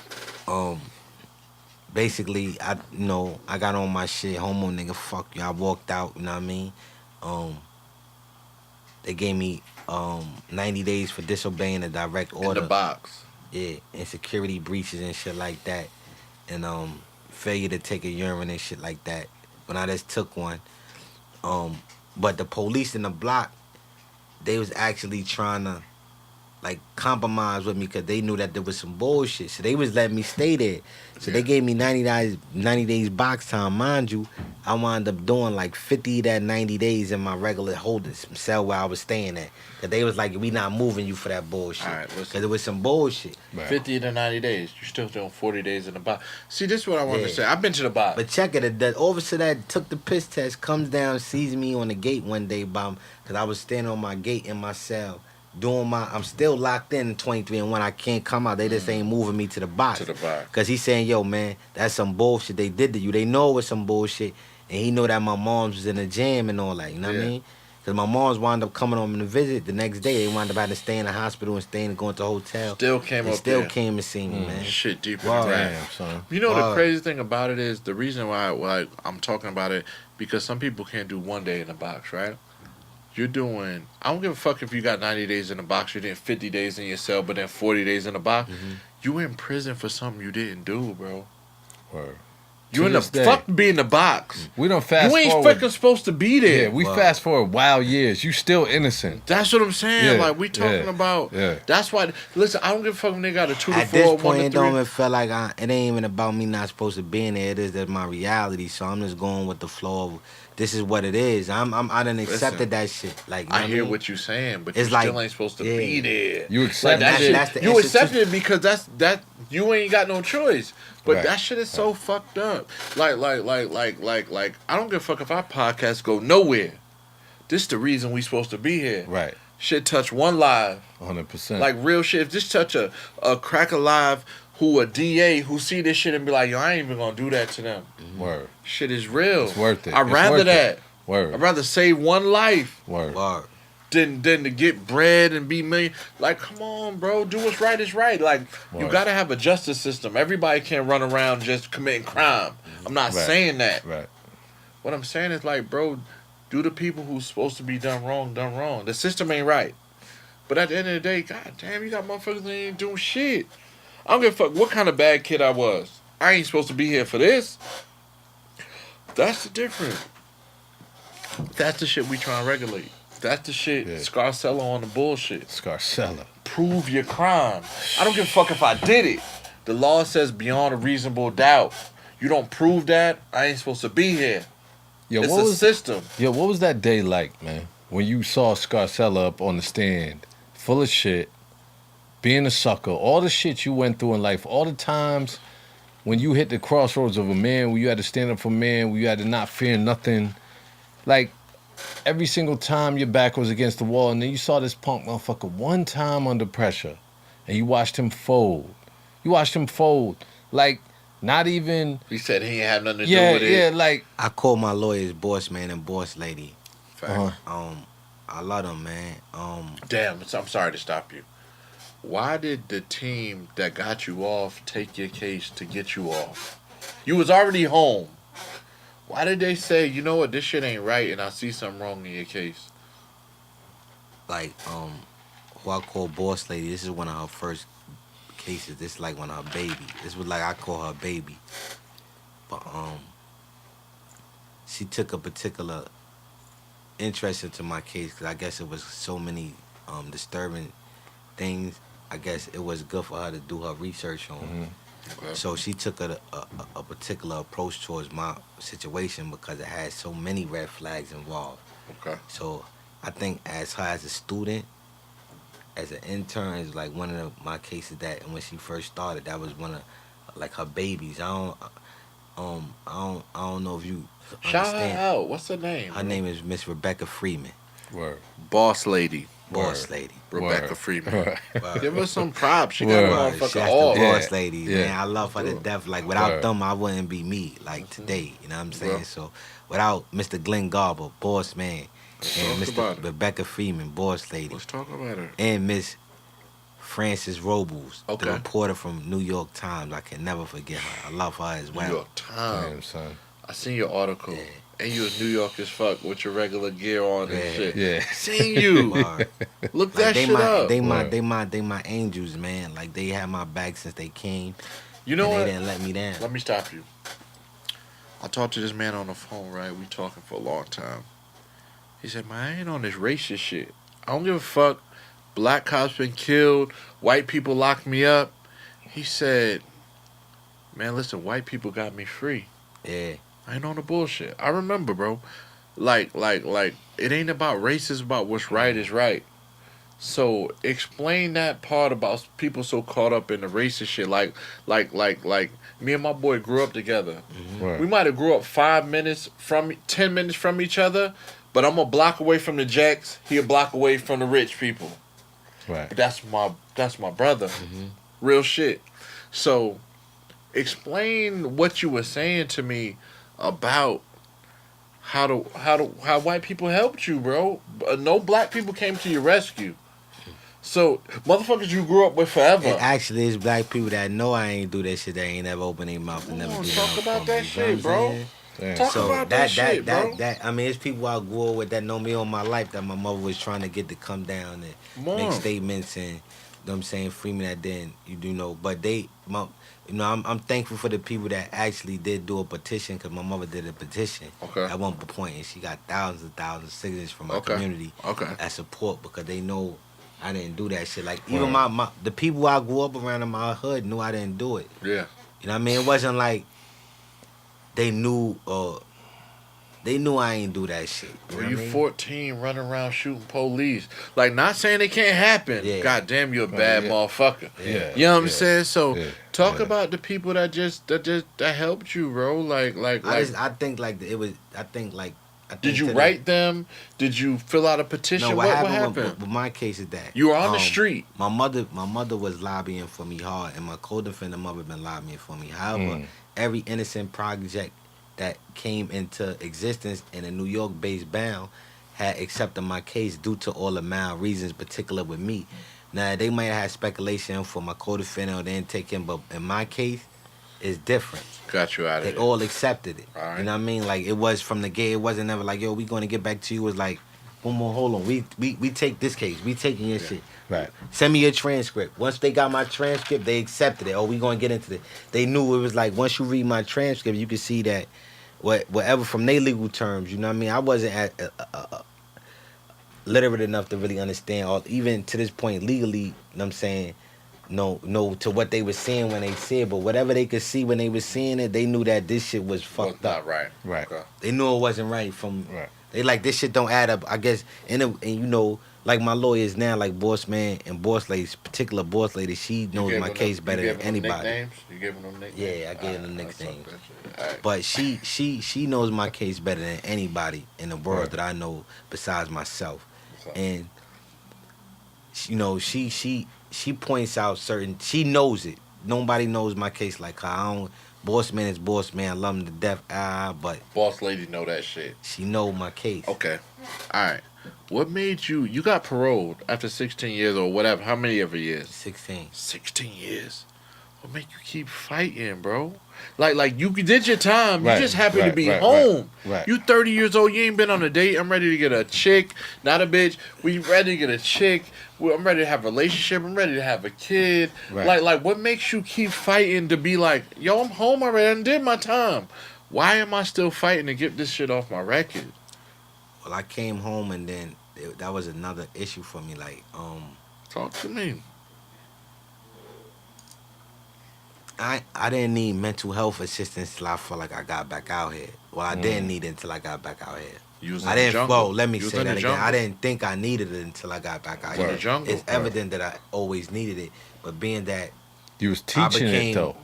basically, I got on my shit. Homo nigga, fuck you. I walked out. You know what I mean? They gave me 90 days for disobeying a direct order. In the box. Yeah, and security breaches and shit like that, and failure to take a urine and shit like that. When I just took one, but the police in the block, they was actually trying to like compromise with me because they knew that there was some bullshit. So they was letting me stay there. So they gave me 90 days box time. Mind you, I wound up doing like 50 of that 90 days in my regular holding cell where I was staying at. Because they was like, we not moving you for that bullshit. All right, because it was some bullshit. Right. 50 to 90 days. You're still doing 40 days in the box. See, this is what I wanted to say. I've been to the box. But check it. The officer that took the piss test comes down, sees me on the gate one day because I was standing on my gate in my cell. I'm still locked in 23 and 1. I can't come out. They just ain't moving me to the box. Because he's saying, yo, man, that's some bullshit they did to you. They know it was some bullshit. And he know that my mom's was in the jam and all that. You know what I mean? Because my mom's wound up coming home to visit the next day. They wound up having to stay in the hospital and going to a hotel. Still came and seen me, man. Shit deep in the ground. Son. You know the crazy thing about it is, the reason why I'm talking about it, because some people can't do 1 day in the box, right? You're doing, I don't give a fuck if you got 90 days in the box, you did 50 days in your cell, but then 40 days in the box. Mm-hmm. You in prison for something you didn't do, bro. Word. You in the fuck be in the box. We don't fast forward. You ain't fucking supposed to be there. Yeah, we fast forward wild years. You still innocent. That's what I'm saying. Like, we talking about. Yeah. That's why. Listen, I don't give a fuck when they got a 2 to 4, At this 1 point, to 3. it don't even feel like it ain't even about me not supposed to be in there. It is that my reality. So I'm just going with the flow of this is what it is. I done accepted that shit. Like, you know I hear what what you're saying, but it's you still ain't supposed to be there. You accept that shit. That's the You accepted it because that you ain't got no choice. But that shit is so fucked up. Like, I don't give a fuck if our podcast go nowhere. This the reason we supposed to be here. Right. Shit touch one live. 100%. Like, real shit. If this touch a crack alive who a DA who see this shit and be like, yo, I ain't even gonna do that to them. Word. Shit is real. It's worth it. I'd rather that. Word. I'd rather save one life. Word. Than to get bread and be million. Like, come on, bro. Do what's right is right. Like, you gotta have a justice system. Everybody can't run around just committing crime. I'm not saying that. Right. What I'm saying is, like, bro, do the people who's supposed to be done wrong. The system ain't right. But at the end of the day, god damn, you got motherfuckers that ain't doing shit. I don't give a fuck what kind of bad kid I was. I ain't supposed to be here for this. That's the difference. That's the shit we trying to regulate. That's the shit. Yeah. Scarcella on the bullshit. Scarcella. Prove your crime. I don't give a fuck if I did it. The law says beyond a reasonable doubt. You don't prove that, I ain't supposed to be here. Yo, It's what a was system. Yo, what was that day like, man? When you saw Scarcella up on the stand, full of shit, being a sucker, all the shit you went through in life, all the times when you hit the crossroads of a man, when you had to stand up for a man, when you had to not fear nothing. Like, every single time your back was against the wall, and then you saw this punk motherfucker one time under pressure, and you watched him fold. You watched him fold. Like, not even... He said he ain't have nothing to do Yeah, with it. yeah, like... I call my lawyers boss man and boss lady. Fact. I love them, man. Damn, I'm sorry to stop you. Why did the team that got you off take your case to get you off? You was already home. Why did they say, you know what, this shit ain't right and I see something wrong in your case? Like, who I call boss lady, this is one of her first cases. This is like one of her baby. This was like I call her baby. But she took a particular interest into my case because I guess it was so many disturbing things. I guess it was good for her to do her research on. Mm-hmm. Okay. So she took a particular approach towards my situation because it had so many red flags involved. Okay. So I think as her as a student, as an intern, is like one of my cases that, and when she first started, that was one of like her babies. I don't know if you Shout understand. her out. What's her name? Her name is Miss Rebecca Freeman. Word. Boss Lady. Boss lady. Rebecca Word. Freeman. Word. Give her some props. She Word. got a She motherfucker has off. the Yeah. boss lady, Yeah. man. I love her to death. Like without Word. them, I wouldn't be me. Like today, you know what I'm saying? Well. So without Mr. Glenn Garber, boss man, and Let's talk about Mr. it. Rebecca Freeman, boss lady, Let's talk about her. and Miss Frances Robles, Okay. the reporter from New York Times. I can never forget her. I love her as well. New York Times. Damn, son. I seen your article. Yeah. And you was New York as fuck with your regular gear on and Yeah. shit. Yeah. Seen you. Word. Look Like that they shit up. they my angels, man. Like they had my back since they came. You know and what? They didn't let me down. Let me stop you. I talked to this man on the phone, right? We talking for a long time. He said, man, I ain't on this racist shit. I don't give a fuck. Black cops been killed. White people locked me up. He said, man, listen, white people got me free. Yeah. I ain't on the bullshit. I remember, bro. Like, it ain't about race, it's about what's right is right. So explain that part about people so caught up in the racist shit. Like me and my boy grew up together. Word. We might have grew up 10 minutes from each other, but I'm a block away from the Jacks. He a block away from the rich people. Right. But that's my brother. Real shit. So explain what you were saying to me about how white people helped you, bro. No black people came to your rescue. So motherfuckers you grew up with forever. And actually, it's black people that know I ain't do that shit. That ain't never open their mouth and Come never on, do talk nothing about for that me, shit, you know bro. what I'm saying? Damn. Talk So about that shit, bro. I mean, it's people I grew up with that know me all my life that my mother was trying to get to come down and Come make on. statements and, you know what I'm saying, free me that then, you do know. But I'm thankful for the people that actually did do a petition because my mother did a petition Okay. at one point and she got thousands and thousands of signatures from my Okay. community Okay. as support because they know I didn't do that shit. Like, even my the people I grew up around in my hood knew I didn't do it. Yeah. You know what I mean? It wasn't like they knew I ain't do that shit. You know When what you I mean? 14 running around shooting police. Like, not saying it can't happen. Yeah. God damn, you a bad yeah. motherfucker. Yeah. You know what I'm Yeah. saying? So Yeah. talk Yeah. about the people that helped you, bro. I think Did you to write them? Did you fill out a petition? No, what happened happened? with my case is that You were on the street. My mother was lobbying for me hard, and my co-defendant mother been lobbying for me. However, every innocent project that came into existence in a New York-based bound had accepted my case due to all the mild reasons, particular with me. Now they might have had speculation for my co-defendant or they didn't take him, but in my case, it's different. Got you out of They it. all accepted it. All right. You know what I mean? Like it was from the gate. It wasn't never like, yo, we gonna get back to you. It was like, one more, hold on. We take this case. We taking your shit. Right. Send me your transcript. Once they got my transcript, they accepted it. Oh, we gonna get into it. They knew it was like once you read my transcript, you could see that whatever from their legal terms. You know what I mean? I wasn't literate enough to really understand all. Even to this point, legally, you know what I'm saying, no to what they were seeing when they see it, but whatever they could see when they was seeing it, they knew that this shit was fucked Not up. right. Right. Okay. They knew it wasn't right from. Right. They like this shit don't add up. I guess and you know like my lawyers now, like Boss Man and Boss Lady, particular Boss Lady, she knows my case better than anybody. You giving them nicknames? Yeah, I gave them nicknames. Right. But she knows my case better than anybody in the world that I know besides myself. Okay. And you know, she points out certain. She knows it. Nobody knows my case like her. I don't. Boss Man is Boss Man. I love him to death. But Boss Lady know that shit. she know my case. Okay. All right. What made you got paroled after 16 years or whatever? How many ever years? 16. 16 years. What make you keep fighting, bro? Like you did your time. Right, You just happy to right, be right, home. right. You 30 years old. You ain't been on a date. I'm ready to get a chick, not a bitch. We ready to get a chick. I'm ready to have a relationship. I'm ready to have a kid. Right. Like what makes you keep fighting to be like, yo, I'm home already. I did my time. Why am I still fighting to get this shit off my record? Well, I came home and then that was another issue for me. Like, Talk to me. I didn't need mental health assistance till I felt like I got back out here. Well, I didn't need it until I got back out here. You was I in the didn't. jungle. Well, let me You was say in that the again. I jungle. didn't think I needed it until I got back out In here. the jungle. It's evident that I always needed it, but being that You was teaching became- it though.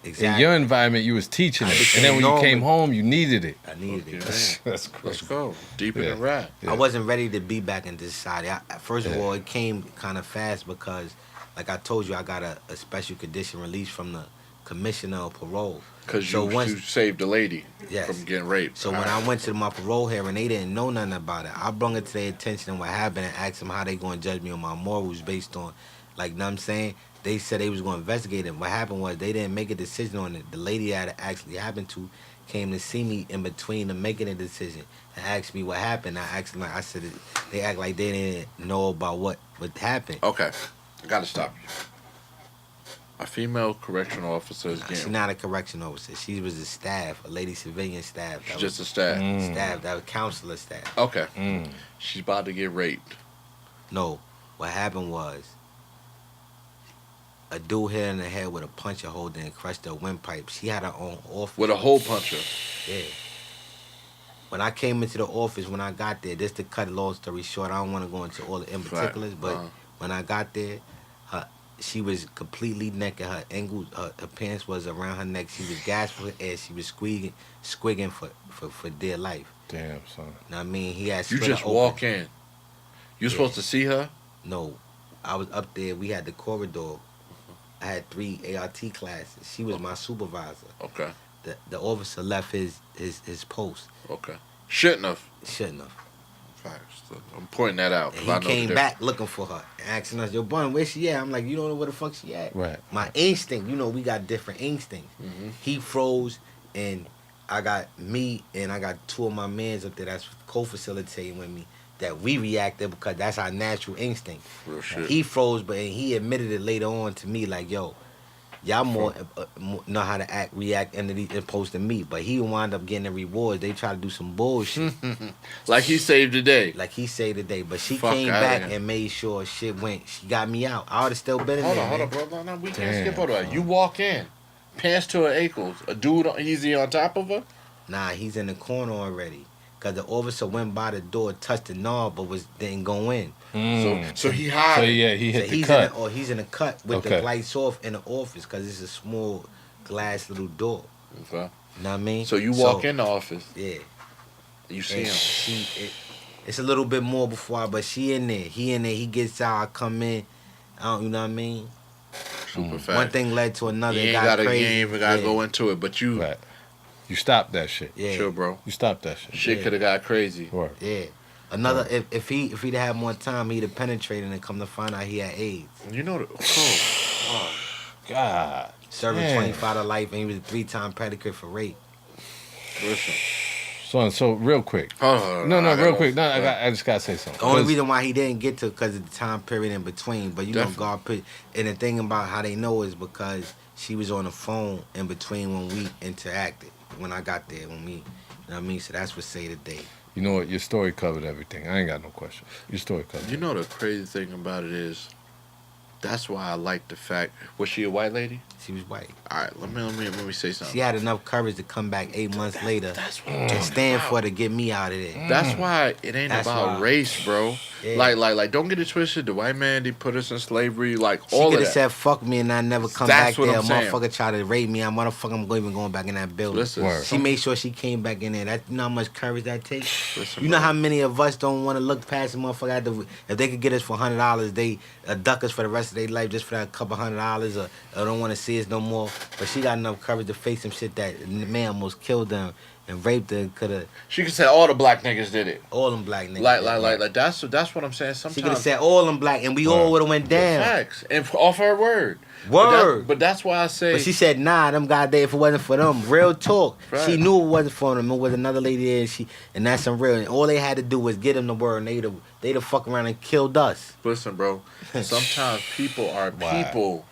exactly, In your environment, you was teaching I it, became and then when you normal. came home, you needed it. I needed it. Okay. That's Let's crazy. go. Deep in Yeah. the rap. Yeah. I wasn't ready to be back into society. First of Yeah. all, it came kind of fast because, like I told you, I got a special condition release from the commissioner of parole. Because So you, once- you saved the lady Yes. from getting raped. So when I went to my parole hearing, they didn't know nothing about it. I brought it to their attention and what happened and asked them how they going to judge me on my morals based on, like, know what I'm saying? They said they was going to investigate it. What happened was they didn't make a decision on it. The lady that it actually happened to came to see me in between them making a decision and asked me what happened. I asked them, I said, they act like they didn't know about what happened. Okay. I got to stop you. A female correctional officer is She's getting... not a correction officer. She was a staff, a lady civilian staff. She's That just a was staff. staff. That was counselor staff. Okay. Mm. She's about to get raped. No, what happened was a dude hit her in the head with a puncher holder and crushed her windpipe. She had her own office. With a hole puncher. Yeah. When I came into the office, when I got there, just to cut a long story short, I don't want to go into all the in particulars, but when I got there, she was completely naked. Her ankles, her pants was around her neck. She was gasping for air. She was squigging for dear life. Damn, son. Know what I mean? He had You split her just open. walk in. You Yeah. supposed to see her? No, I was up there. We had the corridor. I had 3 ART classes. She was my supervisor. Okay. The officer left his post. Okay. Shouldn't have. Shouldn't have. Facts. I'm pointing that out. 'cause And I he know came the back looking for her, asking us, "Yo, Bunn, where she at?" I'm like, "You don't know where the fuck she at." Right. My instinct, you know, we got different instincts. Mhm. He froze, and I got me, and I got 2 of my mans up there that's co-facilitating with me. That we reacted because that's our natural instinct. Real shit. He froze, but he admitted it later on to me, like, "Yo, y'all more know how to react under these opposed to me." But he wound up getting the rewards. They try to do some bullshit. Like he saved the day. Like he said today, but she Fuck came outta back here. and made sure shit went. She got me out. I would have still been in Hold there. on, hold man. on, bro. No, we can't Damn, skip all that. son. You walk in, pants to her ankles. A dude, easy on top of her. Nah, he's in the corner already. Cause the officer went by the door, touched the knob, but didn't go in. Mm. So he So hide. yeah, he hit So the he's cut. he's in a cut with Okay. the lights off in the office, cause it's a small glass little door. Okay. Know what I mean? So you walk in the office. Yeah. You see And him. it's a little bit more before, but she in there. He in there. He gets out. I come in. You know what I mean? Super fast. One thing led to another. You It ain't got gotta, crazy. you ain't even gotta Yeah. go into it, but you, Right. You stopped that shit. Yeah. chill, bro. You stopped that shit. Shit Yeah. could have got crazy. Word. Yeah. Another if he'd had more time, he'd have penetrated and come to find out he had AIDS. You know the. Oh, God. Serving Damn. 25 to life, and he was a 3-time predicate for rape. listen. So real quick. Hold on, No, I real gotta- quick. No, I just gotta say something. The only 'Cause- reason why he didn't get to because of the time period in between. But you Definitely. know, God put. And the thing about how they know is because she was on the phone in between when we interacted. When I got there, when we, you know what I mean. So that's what say today. You know what? Your story covered everything. I ain't got no question. Your story covered. You know the crazy thing about it is, That's why I like the fact. Was she a white lady? She was white. All right, let me say something. She had enough courage to come back 8 months later That's what I'm and talking stand about. for to get me out of there. That's why it ain't That's about why. race, bro. Yeah. Like, don't get it twisted. The white man, they put us in slavery. Like, She all could of have that. said fuck me and I never come That's back what there. A I'm saying. motherfucker try to rape me. I'm even going back in that building. Listen, Word. She made sure she came back in there. That, you know how much courage that takes? Listen, You know bro. how many of us don't want to look past a motherfucker if they could get us for $100, they duck us for the rest of their life just for that couple $100 or don't want to see us no more. But she got enough courage to face some shit that the man almost killed them and raped her. Could have She could say all the black niggas did it. all them black niggas. Like that's what I'm saying. She could have Sometimes said all them black and we all would have went down. facts and off her word. Word. But that's why I say. But she said, nah, them guys there if it wasn't for them. Real talk. Right. She knew it wasn't for them. It was another lady there and that's some real. And all they had to do was get them the word and they'd have fuck around and killed us. Listen, bro. Sometimes people are Wow. people.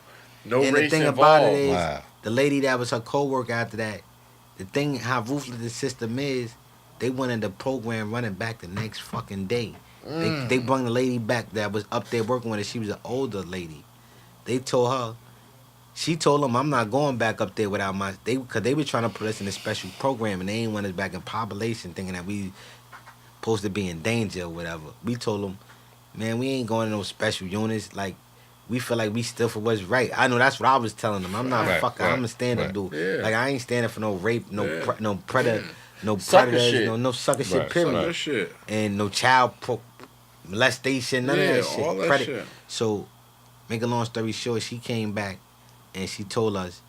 No And race the thing involved. about it is, Wow. the lady that was her co-worker after that, the thing, how ruthless the system is, they wanted the program running back the next fucking day. They brought the lady back that was up there working with her. She was an older lady. They told her, she told them, I'm not going back up there without because they were trying to put us in a special program and they ain't want us back in population thinking that we supposed to be in danger or whatever. We told them, man, we ain't going to no special units. Like, we feel like we still for what's right. I know that's what I was telling them. I'm not Right, fucking. right, I'm a stand-up right. dude. Yeah. Like I ain't standing for no rape, no Yeah. no predator, no Sucker predators, shit. no sucker shit. Right, Period. That shit. And no child molestation, none of Yeah, that shit. all that shit. So, make a long story short, she came back and she told us,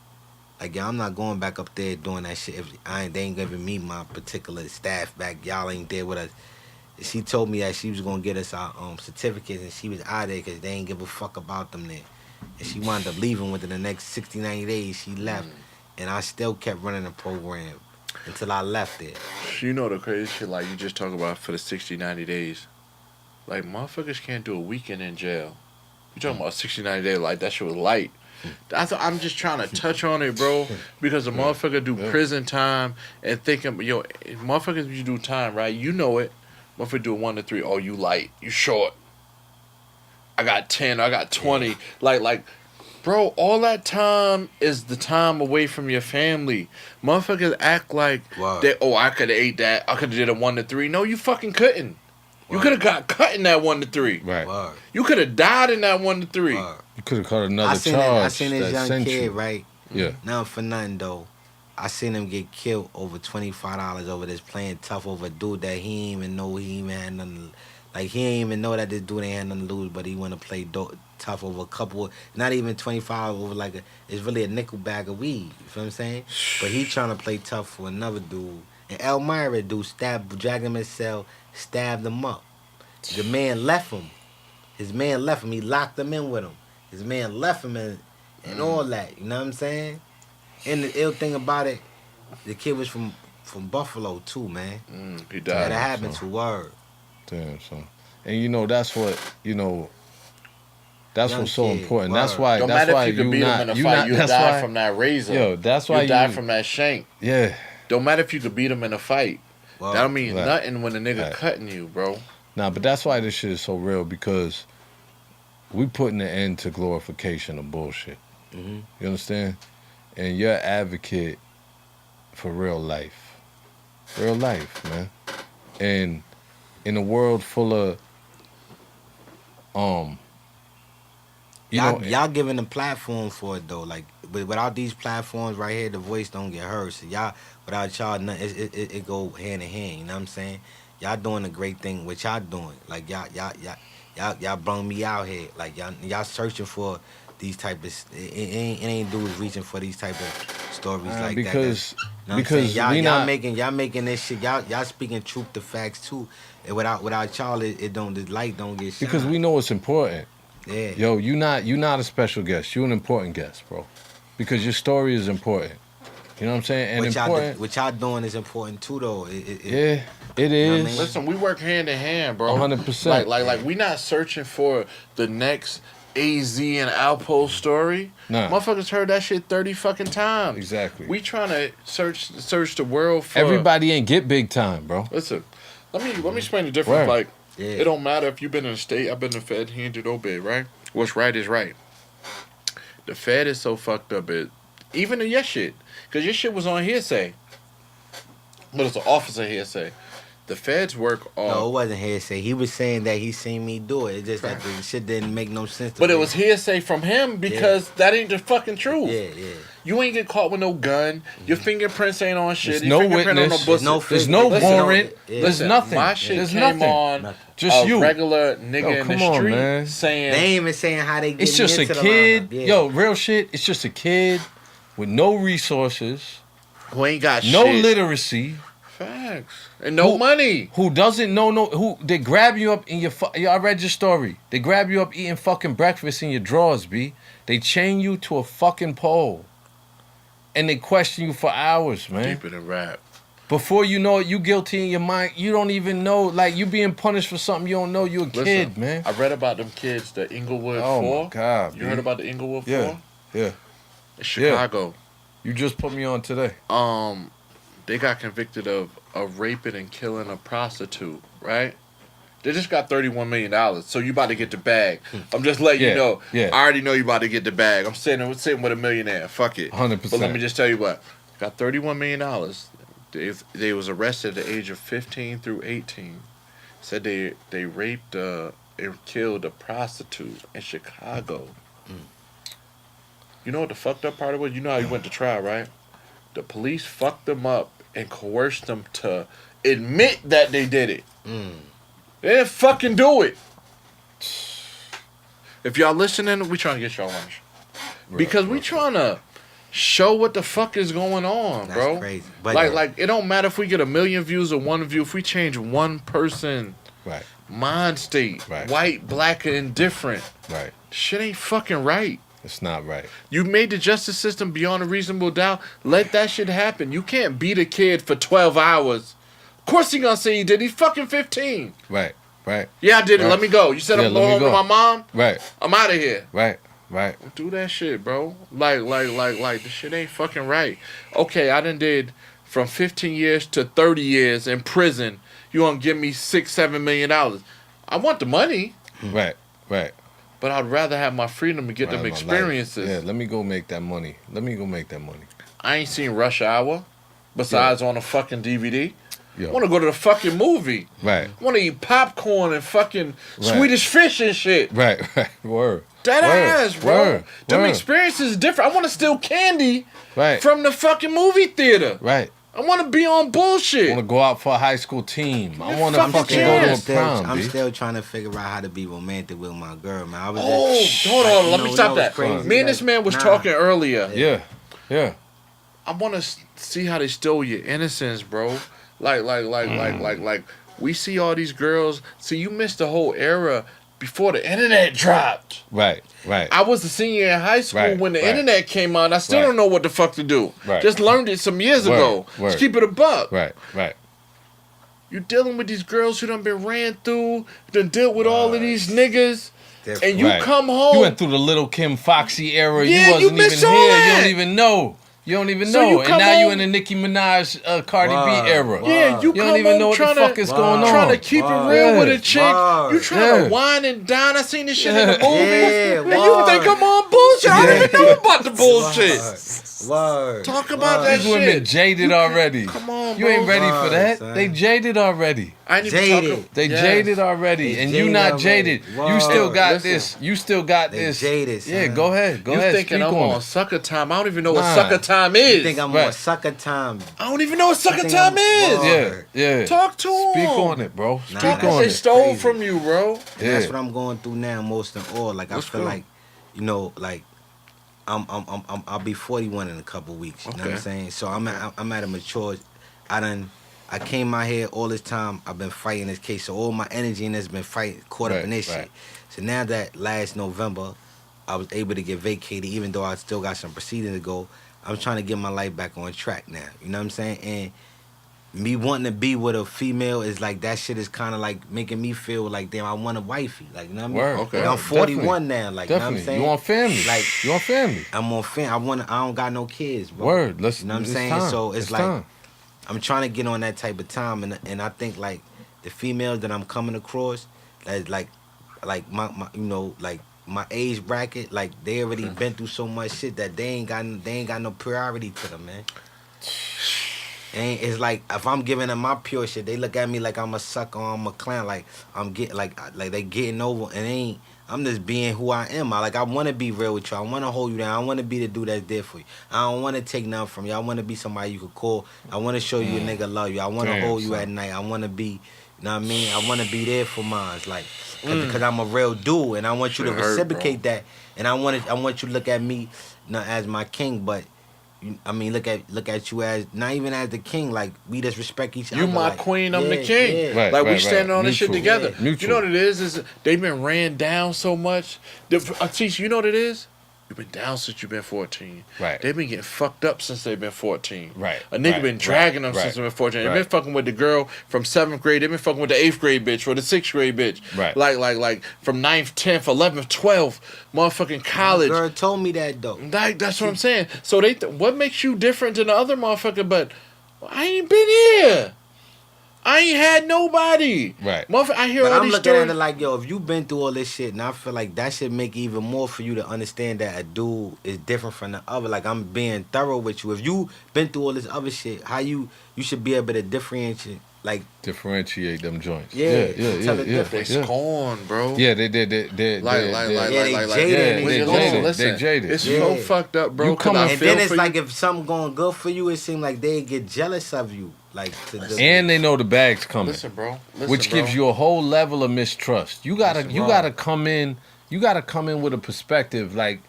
like, yo, I'm not going back up there doing that shit. If they ain't giving me my particular staff back. Y'all ain't there with us. She told me that she was gonna get us our certificates and she was out there because they ain't give a fuck about them there. And she wound up leaving within the next 60, 90 days. She left, and I still kept running the program until I left there. You know the crazy shit like you just talk about for the 60, 90 days. Like motherfuckers can't do a weekend in jail. You talking about 60, 90 days like that shit was light. I'm just trying to touch on it, bro, because a motherfucker do prison time and thinking, yo, motherfuckers you do time, right? You know it. Motherfucker do a 1 to 3. Oh, you light, you short. I got 10, I got 20. Like, bro, all that time is the time away from your family. Motherfuckers act like Wow. I could have ate that. I could have did a 1 to 3. No, you fucking couldn't. You Wow. could have got cut in that 1 to 3. Right. Word. You could have died in that 1 to 3. Word. You could have caught another I charge seen this that young sent kid, you. right? Yeah. Now for nothing though. I seen him get killed over $25 over this playing tough over a dude that he ain't even know he even had nothing. Like he ain't even know that this dude ain't had nothing to lose, but he want to play tough over a couple. Not even 25 over like it's really a nickel bag of weed. You feel what I'm saying? But he trying to play tough for another dude. And Elmira dude dragged him in his cell, stabbed him up. The man left him. His man left him. He locked him in with him. His man left him and all that. You know what I'm saying? And the ill thing about it, the kid was from Buffalo too, man. He That died. happened so. to word. Damn, son. And you know that's what that's Young what's so kid, important. word. That's why. Don't That's matter why if you could beat not. him in a you fight, not. you That's die why, from that razor. Yo, that's why you die from that shank. Yeah. Don't matter if you could beat him in a fight. Word. That don't mean Right. nothing when a nigga Right. cutting you, bro. Nah, but that's why this shit is so real because we putting an end to glorification of bullshit. Mhm. You understand? And you're an advocate for real life. Real life, man. And in a world full of Y'all giving a platform for it though. Like without these platforms right here, the voice don't get heard. So y'all, without y'all, it go hand in hand. You know what I'm saying? Y'all doing a great thing. What y'all doing? Like y'all brung me out here. Like y'all searching for these type of. It ain't dudes reaching for these type of stories like because that. You know what I'm saying? because y'all, we y'all not making this shit. Y'all speaking truth to facts too. And without y'all, it don't, the light don't get shine. because we know it's important. Yeah. Yo, you not a special guest. You an important guest, bro. Because your story is important. You know what I'm saying? And important. What y'all doing is important too, though. It Yeah, it know what I is. mean? Listen, we work hand in hand, bro. 100%. Like we not searching for the next AZ and Outpost story. Nah. Motherfuckers heard that shit 30 fucking times. Exactly. We trying to search the world for Everybody ain't get big time, bro. Listen, let me explain the difference. Word. Like, Yeah. it don't matter if you've been in the state, I've been in the Fed, he ain't did no bid, right? What's right is right. The Fed is so fucked up. Even in your shit, because your shit was on hearsay, but it's an officer hearsay. The Feds work off. No, it wasn't hearsay. He was saying that he seen me do it. It's just that the shit didn't make no sense to But me. it was hearsay from him because that ain't the fucking truth. Yeah. You ain't get caught with no gun. Your fingerprints ain't on shit. There's Your no fingerprint witness. On no pussy. There's no warrant. Yeah. There's nothing. My shit There's came nothing. on Just a you. regular nigga in come the on, street man. saying They ain't even saying how they get It's just a into the kid. lineup. Yeah. Yo, real shit. It's just a kid with no resources, who ain't got no shit. literacy, Facts. And no money. who doesn't know who they grab you up in your I read your story. They grab you up eating fucking breakfast in your drawers, B. They chain you to a fucking pole. And they question you for hours, man. Deeper than rap. Before you know it, you guilty in your mind. You don't even know, like, you being punished for something you don't know. You a kid, man. I read about them kids, the Inglewood Oh, 4. my God, You B. heard about the Inglewood 4? Yeah, yeah. In Chicago. You just put me on today. They got convicted of raping and killing a prostitute, right? They just got $31 million, so you about to get the bag. I'm just letting you know. Yeah. I already know you about to get the bag. I'm sitting with a millionaire. Fuck it. 100%. But let me just tell you what. Got $31 million. They was arrested at the age of 15 through 18. Said they raped and killed a prostitute in Chicago. You know what the fucked up part of it was? You know how you went to trial, right? The police fucked them up and coerced them to admit that they did it. They didn't fucking do it. If y'all listening, we trying to get y'all lunch. Because we trying to show what the fuck is going on, That's bro. crazy. But Like it don't matter if we get 1 million views or 1 view. If we change one person Right, mind state, Right. white, black, or indifferent, right. shit ain't fucking right. It's not right. You made the justice system beyond a reasonable doubt. Let that shit happen. You can't beat a kid for 12 hours. Of course he gonna say he did. He's fucking 15. Right, right, Yeah, I did it. Right. Let me go. You said Yeah, I'm let going me home go. with my mom? right, I'm out of here. right, right. Do that shit, bro. Like, the shit ain't fucking right. Okay, I done did from 15 years to 30 years in prison. You gonna give me $6-7 million? I want the money, Right, right. but I'd rather have my freedom to get Right, them my life. experiences. Yeah, let me go make that money. I ain't seen Rush Hour besides on a fucking DVD. Yo. I want to go to the fucking movie. Right, I want to eat popcorn and fucking Swedish fish and shit. right, right. Word. That Word, ass, bro. word, Them word. experiences is different. I want to steal candy Right, from the fucking movie theater. right. I want to be on bullshit. I want to go out for a high school team. I Yeah, want to fuck fucking it, go to yeah. a prom, I'm B. still trying to figure out how to be romantic with my girl, man. I was Oh, just, hold like, on. you Let know, me you stop know, that. it's crazy, Me and this like, man was nah. talking earlier. Yeah. I want to see how they stole your innocence, bro. Like, we see all these girls. See, you missed the whole era before the internet dropped. Right, right. I was a senior in high school Right, when the right. internet came out. I still Right. don't know what the fuck to do. Right. Just learned it some years Word, ago. word. Just keep it a buck. Right, right. You dealing with these girls who done been ran through, done dealt with all of these niggas, Different. and you Right. come home. You went through the Little Kim Foxy era. Yeah, you you wasn't even missed all here. that. You don't even know. You don't even So know. you And come now you home- in the Nicki Minaj, Cardi Wow, B era. wow. Yeah, you You come don't even home know what the trying fuck to, is going on. trying to keep Wow. it real with Yeah. a chick. Wow. You trying Yeah. to wine and dine. I seen this shit in the Yeah. movie. Yeah, and you wow. think I'm on bullshit. I don't even know about the bullshit. Word. Talk about Word. that These women shit. jaded already. Come on, You ain't bro. ready for that. Word, They son. jaded already. I ain't even Jaded. talking. They Yes. jaded already, They and you jaded not already. jaded. Word. You still got Listen. this. You still got They this. jaded, Yeah, son. go ahead. Go You ahead. thinking Speak I'm on on it. sucker time? I don't even know what Nah. sucker time is. You think I'm Right. on sucker time? I don't even know what sucker think time I'm- is. Word. Yeah, yeah. Talk to him. Speak on it, bro. Nah, Speak that's on They it. stole crazy. from you, bro. And that's Yeah. what I'm going through now, most of all. Like Let's I feel go. like, you know, like I'll be 41 in a couple weeks. You know what I'm Okay. saying? So I'm at a mature. I came out here all this time. I've been fighting this case, so all my energy and has been caught up Right, in this right. shit. So now that last November, I was able to get vacated, even though I still got some proceedings to go. I'm trying to get my life back on track now. You know what I'm saying? And me wanting to be with a female is like that shit is kind of like making me feel like damn I want a wifey. Like you know what I mean? Word. Okay. Like, I'm 41 Definitely. now. Like you know what I'm Definitely. saying? You want family. Like You want family. I'm on I don't got no kids, bro. Word. Let's. You know what I'm it's saying? time. So it's like time. I'm trying to get on that type of time, and I think like the females that I'm coming across, that like my you know like my age bracket, like they already been through so much shit that they ain't got no priority to them, man. It's like if I'm giving them my pure shit, they look at me like I'm a sucker or I'm a clown, like I'm getting like they getting over, and ain't. I'm just being who I am. I want to be real with you. I want to hold you down. I want to be the dude that's there for you. I don't want to take nothing from you. I want to be somebody you could call. I want to show you a nigga love you. I want to hold you at night. I want to be, you know what I mean? I want to be there for mine, like, because I'm a real dude, and I want you to reciprocate that. And I want you to look at me not as my king, but I mean, look at you as not even as the king. Like we just respect each other. You my like, queen, I'm the king. Right, like we standing on this shit Mutual. together. Yeah. You know what it is they've been ran down so much. Teach you know what it is. You've been down since you've been 14. Right. They've been getting fucked up since they've been 14. Right. A nigga Right. been dragging them Right. since they've been 14. Right. They've been fucking with the girl from 7th grade. They've been fucking with the 8th grade bitch or the 6th grade bitch. Right. Like from 9th, 10th, 11th, 12th, motherfucking college. My girl told me that though. That's what I'm saying. So what makes you different than the other motherfucker? But I ain't been here. I ain't had nobody. Right. Motherfucker, I hear But all I'm these looking at stories. it like, yo, if you been through all this shit, and I feel like that should make even more for you to understand that a dude is different from the other. Like, I'm being thorough with you. If you been through all this other shit, how you should be able to differentiate, like, Differentiate them joints. Yeah, Yeah. tell it They different. scorn, bro. Yeah, they jaded. Listen, they jaded. It's so fucked up, bro. You come I And feel then it's for like you. if something going good for you, it seems like they get jealous of you. Like, And they know the bag's coming. Listen, bro. Which gives you a whole level of mistrust. You gotta come in with a perspective like,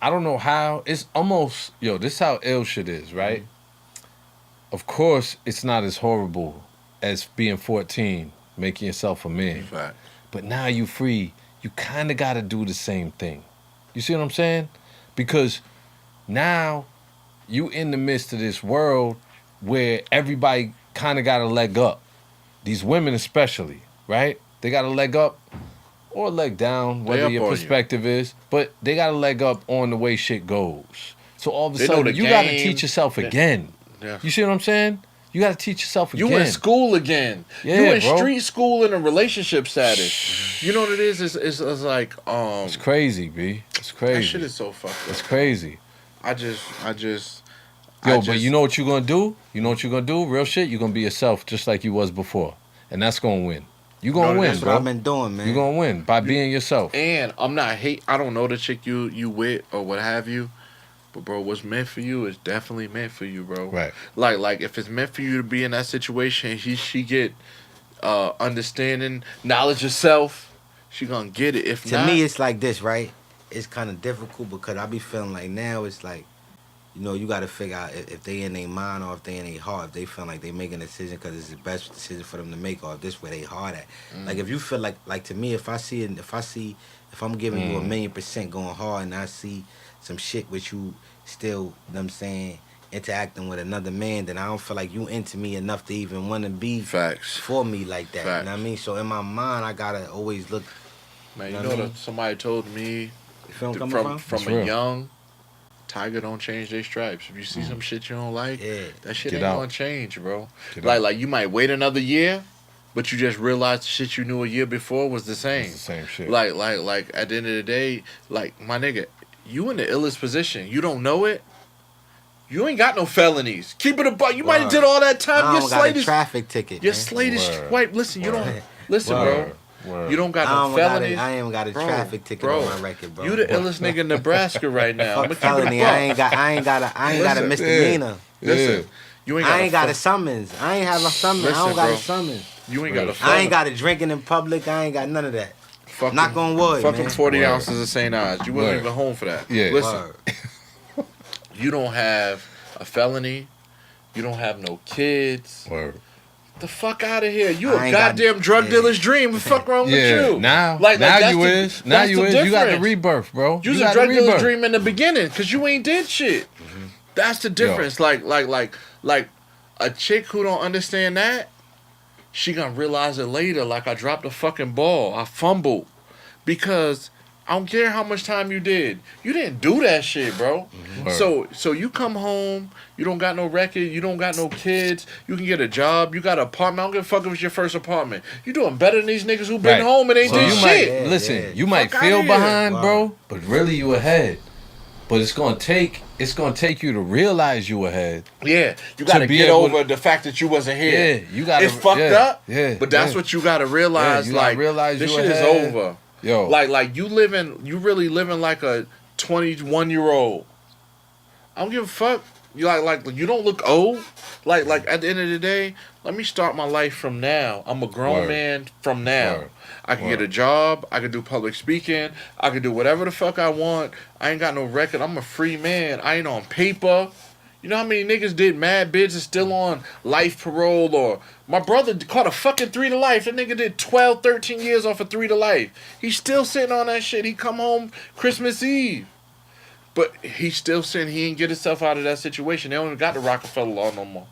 I don't know how. It's almost, this is how ill shit is, right? Mm-hmm. Of course, it's not as horrible as being 14, making yourself a man. Right. But now you free, you kind of got to do the same thing. You see what I'm saying? Because now you in the midst of this world where everybody kind of got a leg up. These women especially, right? They got a leg up or a leg down, whether your perspective is. But they got a leg up on the way shit goes. So all of a sudden, you got to teach yourself again. Yeah. You see what I'm saying? You got to teach yourself again. You in school again. Yeah, you in bro. street school in a relationship status. You know what it is? It's like It's crazy, B. It's crazy. That shit is so fucked up. It's crazy. I just But you know what you're gonna do? You know what you're gonna do? Real shit, you're gonna be yourself just like you was before. And that's gonna win. You're gonna win, that's bro. what I've been doing, man. You're gonna win by being yourself. And I don't know the chick you with or what have you. But bro, what's meant for you is definitely meant for you, bro. Right. Like if it's meant for you to be in that situation, she get understanding, knowledge of self, she gonna get it. If To not, me, it's like this, right? It's kind of difficult because I be feeling like now it's like, you got to figure out if they in their mind or if they in their heart. If they feel like they making a decision because it's the best decision for them to make, or if this where they heart at. Like if you feel like to me, if I'm giving you 1,000,000% going hard, and I see some shit with you still, you know what I'm saying, interacting with another man, then I don't feel like you into me enough to even want to be Facts. for me like that. Facts. You know what I mean? So in my mind, I gotta always look. man, know you what I know mean? that somebody told me You feel what I'm coming from It's a real. young tiger don't change their stripes. If you see some shit you don't like, Yeah. that shit Get ain't out. gonna change, bro. Get Like out. like you might wait another year, but you just realize the shit you knew a year before was the same. It's the same shit. Like at the end of the day, like my nigga, you in the illest position. You don't know it. You ain't got no felonies. Keep it a buck. You might have Word. did all that time. I Your don't got slate a is traffic ticket. your man. slate is Word. white. Listen, you don't Word. listen, Word. bro. Word. You don't got I no don't got felonies. I ain't got a Bro, traffic ticket bro, on my record, bro. You the illest nigga in Nebraska right now. I'ma Fuck keep it a felony. buck. I ain't got a Listen, misdemeanor. Listen, you ain't got I ain't got a fuck- summons. I ain't have a summons. I Listen, don't got bro. a summons. You ain't got a I fucking I ain't got a drinking in public. I ain't got none of that. fucking, knock on wood, fucking man. 40 Word. ounces of St. Ives. You wasn't Word. even home for that. Yeah. Listen, Word. you don't have a felony. You don't have no kids. Word. The fuck out of here. You I a ain't got- goddamn drug yeah. dealer's dream. What the fuck wrong with Yeah. you? Now Like, now that's you the- is. Now that's you the is. You got the difference. rebirth, bro. You was got a drug the dealer's rebirth. dream in the beginning because you ain't did shit. That's the difference. Like a chick who don't understand that, she gonna realize it later. Like I dropped a fucking ball. I fumbled because I don't care how much time you did. You didn't do that shit, bro. So you come home, you don't got no record, you don't got no kids, you can get a job, you got an apartment. I don't give a fuck if it's your first apartment. You doing better than these niggas who been home and ain't So did you shit. might listen. You might Fuck feel outta here. behind, bro, but really you ahead. But it's gonna take you to realize you ahead. Yeah, you got to be get able over the fact that you wasn't here. Yeah, you got. It's fucked up. Yeah, but that's what you got to realize. Yeah, you gotta like realize this you shit ahead. is over. Yo, Like you really living like a 21-year-old. I don't give a fuck. You like you don't look old. Like at the end of the day, let me start my life from now. I'm a grown man from now. Word. I can get a job. I can do public speaking. I can do whatever the fuck I want. I ain't got no record. I'm a free man. I ain't on paper. You know how many niggas did mad bids and still on life parole? Or my brother caught a fucking 3 to life. That nigga did 12, 13 years off of 3 to life. He's still sitting on that shit. He come home Christmas Eve. But he's still saying he ain't get himself out of that situation. They don't even got the Rockefeller law no more.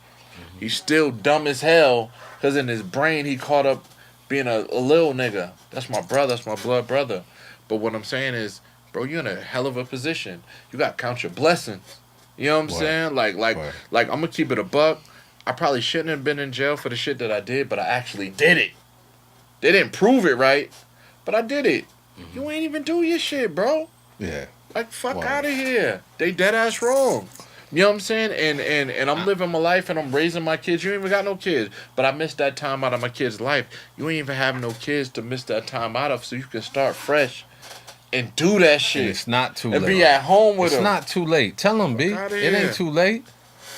He's still dumb as hell because in his brain he caught up being a little nigga. That's my brother. That's my blood brother. But what I'm saying is, bro, you're in a hell of a position. You got to count your blessings. You know what I'm saying? Like I'm going to keep it a buck. I probably shouldn't have been in jail for the shit that I did, but I actually did it. They didn't prove it right, but I did it. You ain't even do your shit, bro. yeah. Like, fuck out of here. They dead ass wrong. You know what I'm saying? And I'm living my life and I'm raising my kids. You ain't even got no kids. But I missed that time out of my kid's life. You ain't even have no kids to miss that time out of so you can start fresh and do that shit. And it's not too and late. be at home with them. It's not too late. Tell them, B. outta It here. ain't too late.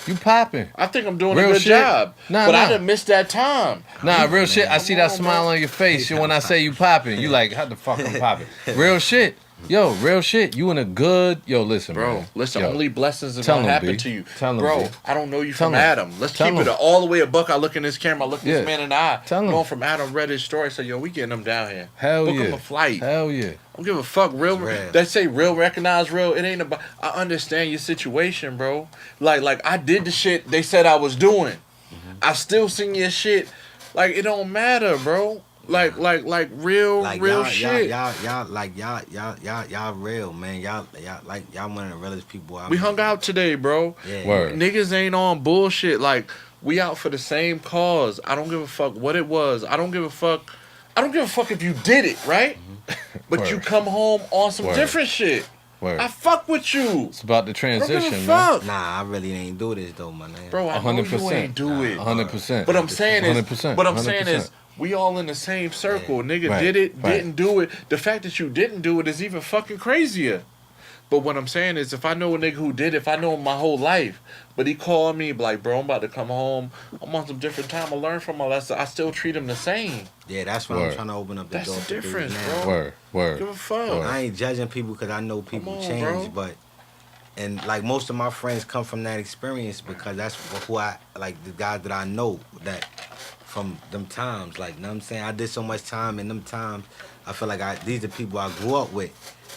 You popping. I think I'm doing Real a good shit. job. Nah, but nah. I done missed that time. Nah, real shit. I see that on, smile bro. on your face when I say you popping. You like, how the fuck I'm popping? Real shit. Yo, real shit. You in a good... Yo, listen, Bro, man. listen, Yo, only blessings are tell going to him, happen B. to you. Tell him, bro, B. I don't know you Tell from him. Adam. Let's Tell keep it him. all the way a buck. I look in this camera. I look Yeah. this man in the eye. Tell him. Going from Adam, read his story. Say, yo, we getting him down here. Hell Book yeah. him a flight. Hell yeah. I don't give a fuck. Real. Real. They say real, recognize real. It ain't about. I understand your situation, bro. Like I did the shit they said I was doing. I still sing your shit. Like it don't matter, bro. Like real shit. Y'all real, man. Y'all one of the realest people out We there. hung out today, bro. Yeah. Word. Niggas ain't on bullshit. Like we out for the same cause. I don't give a fuck what it was. I don't give a fuck if you did it, right? But you Word. come home on some Word. different shit. Word. I fuck with you. It's about the I don't give transition, a man. fuck. Nah, I really ain't do this though, my man. Bro, I know you 100%. ain't do it. 100%. But I'm saying is, 100%. what I'm saying is, 100%. we all in the same circle. Nigga Right, did it, right. didn't do it. The fact that you didn't do it is even fucking crazier. But what I'm saying is, if I know a nigga who did it, if I know him my whole life, but he called me like, bro, I'm about to come home. I'm on some different time. I learn from all that stuff. I still treat him the same. Yeah, that's why Word. I'm trying to open up the That's door the for dudes difference, now. bro. Word. Give a fuck. Word. I ain't judging people because I know people Come on, change, bro. and like most of my friends come from that experience because that's who I like, the guys that I know that from them times. Like, you know what I'm saying? I did so much time in them times. I feel like these are people I grew up with.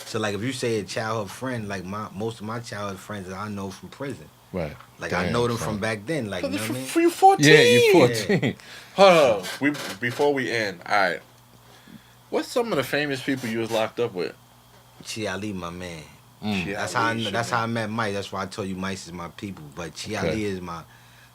So like if you say a childhood friend, like most of my childhood friends that I know from prison. Right. Like I Damn, know them son. from back then. Like, you know what I mean? For you 14. Yeah, you 14. Hold on. Before we end, all right. What's some of the famous people you was locked up with? Chi Ali, my man. Chi That's Ali, how I met Mike. That's why I told you Mike is my people. But Chi Okay. Ali is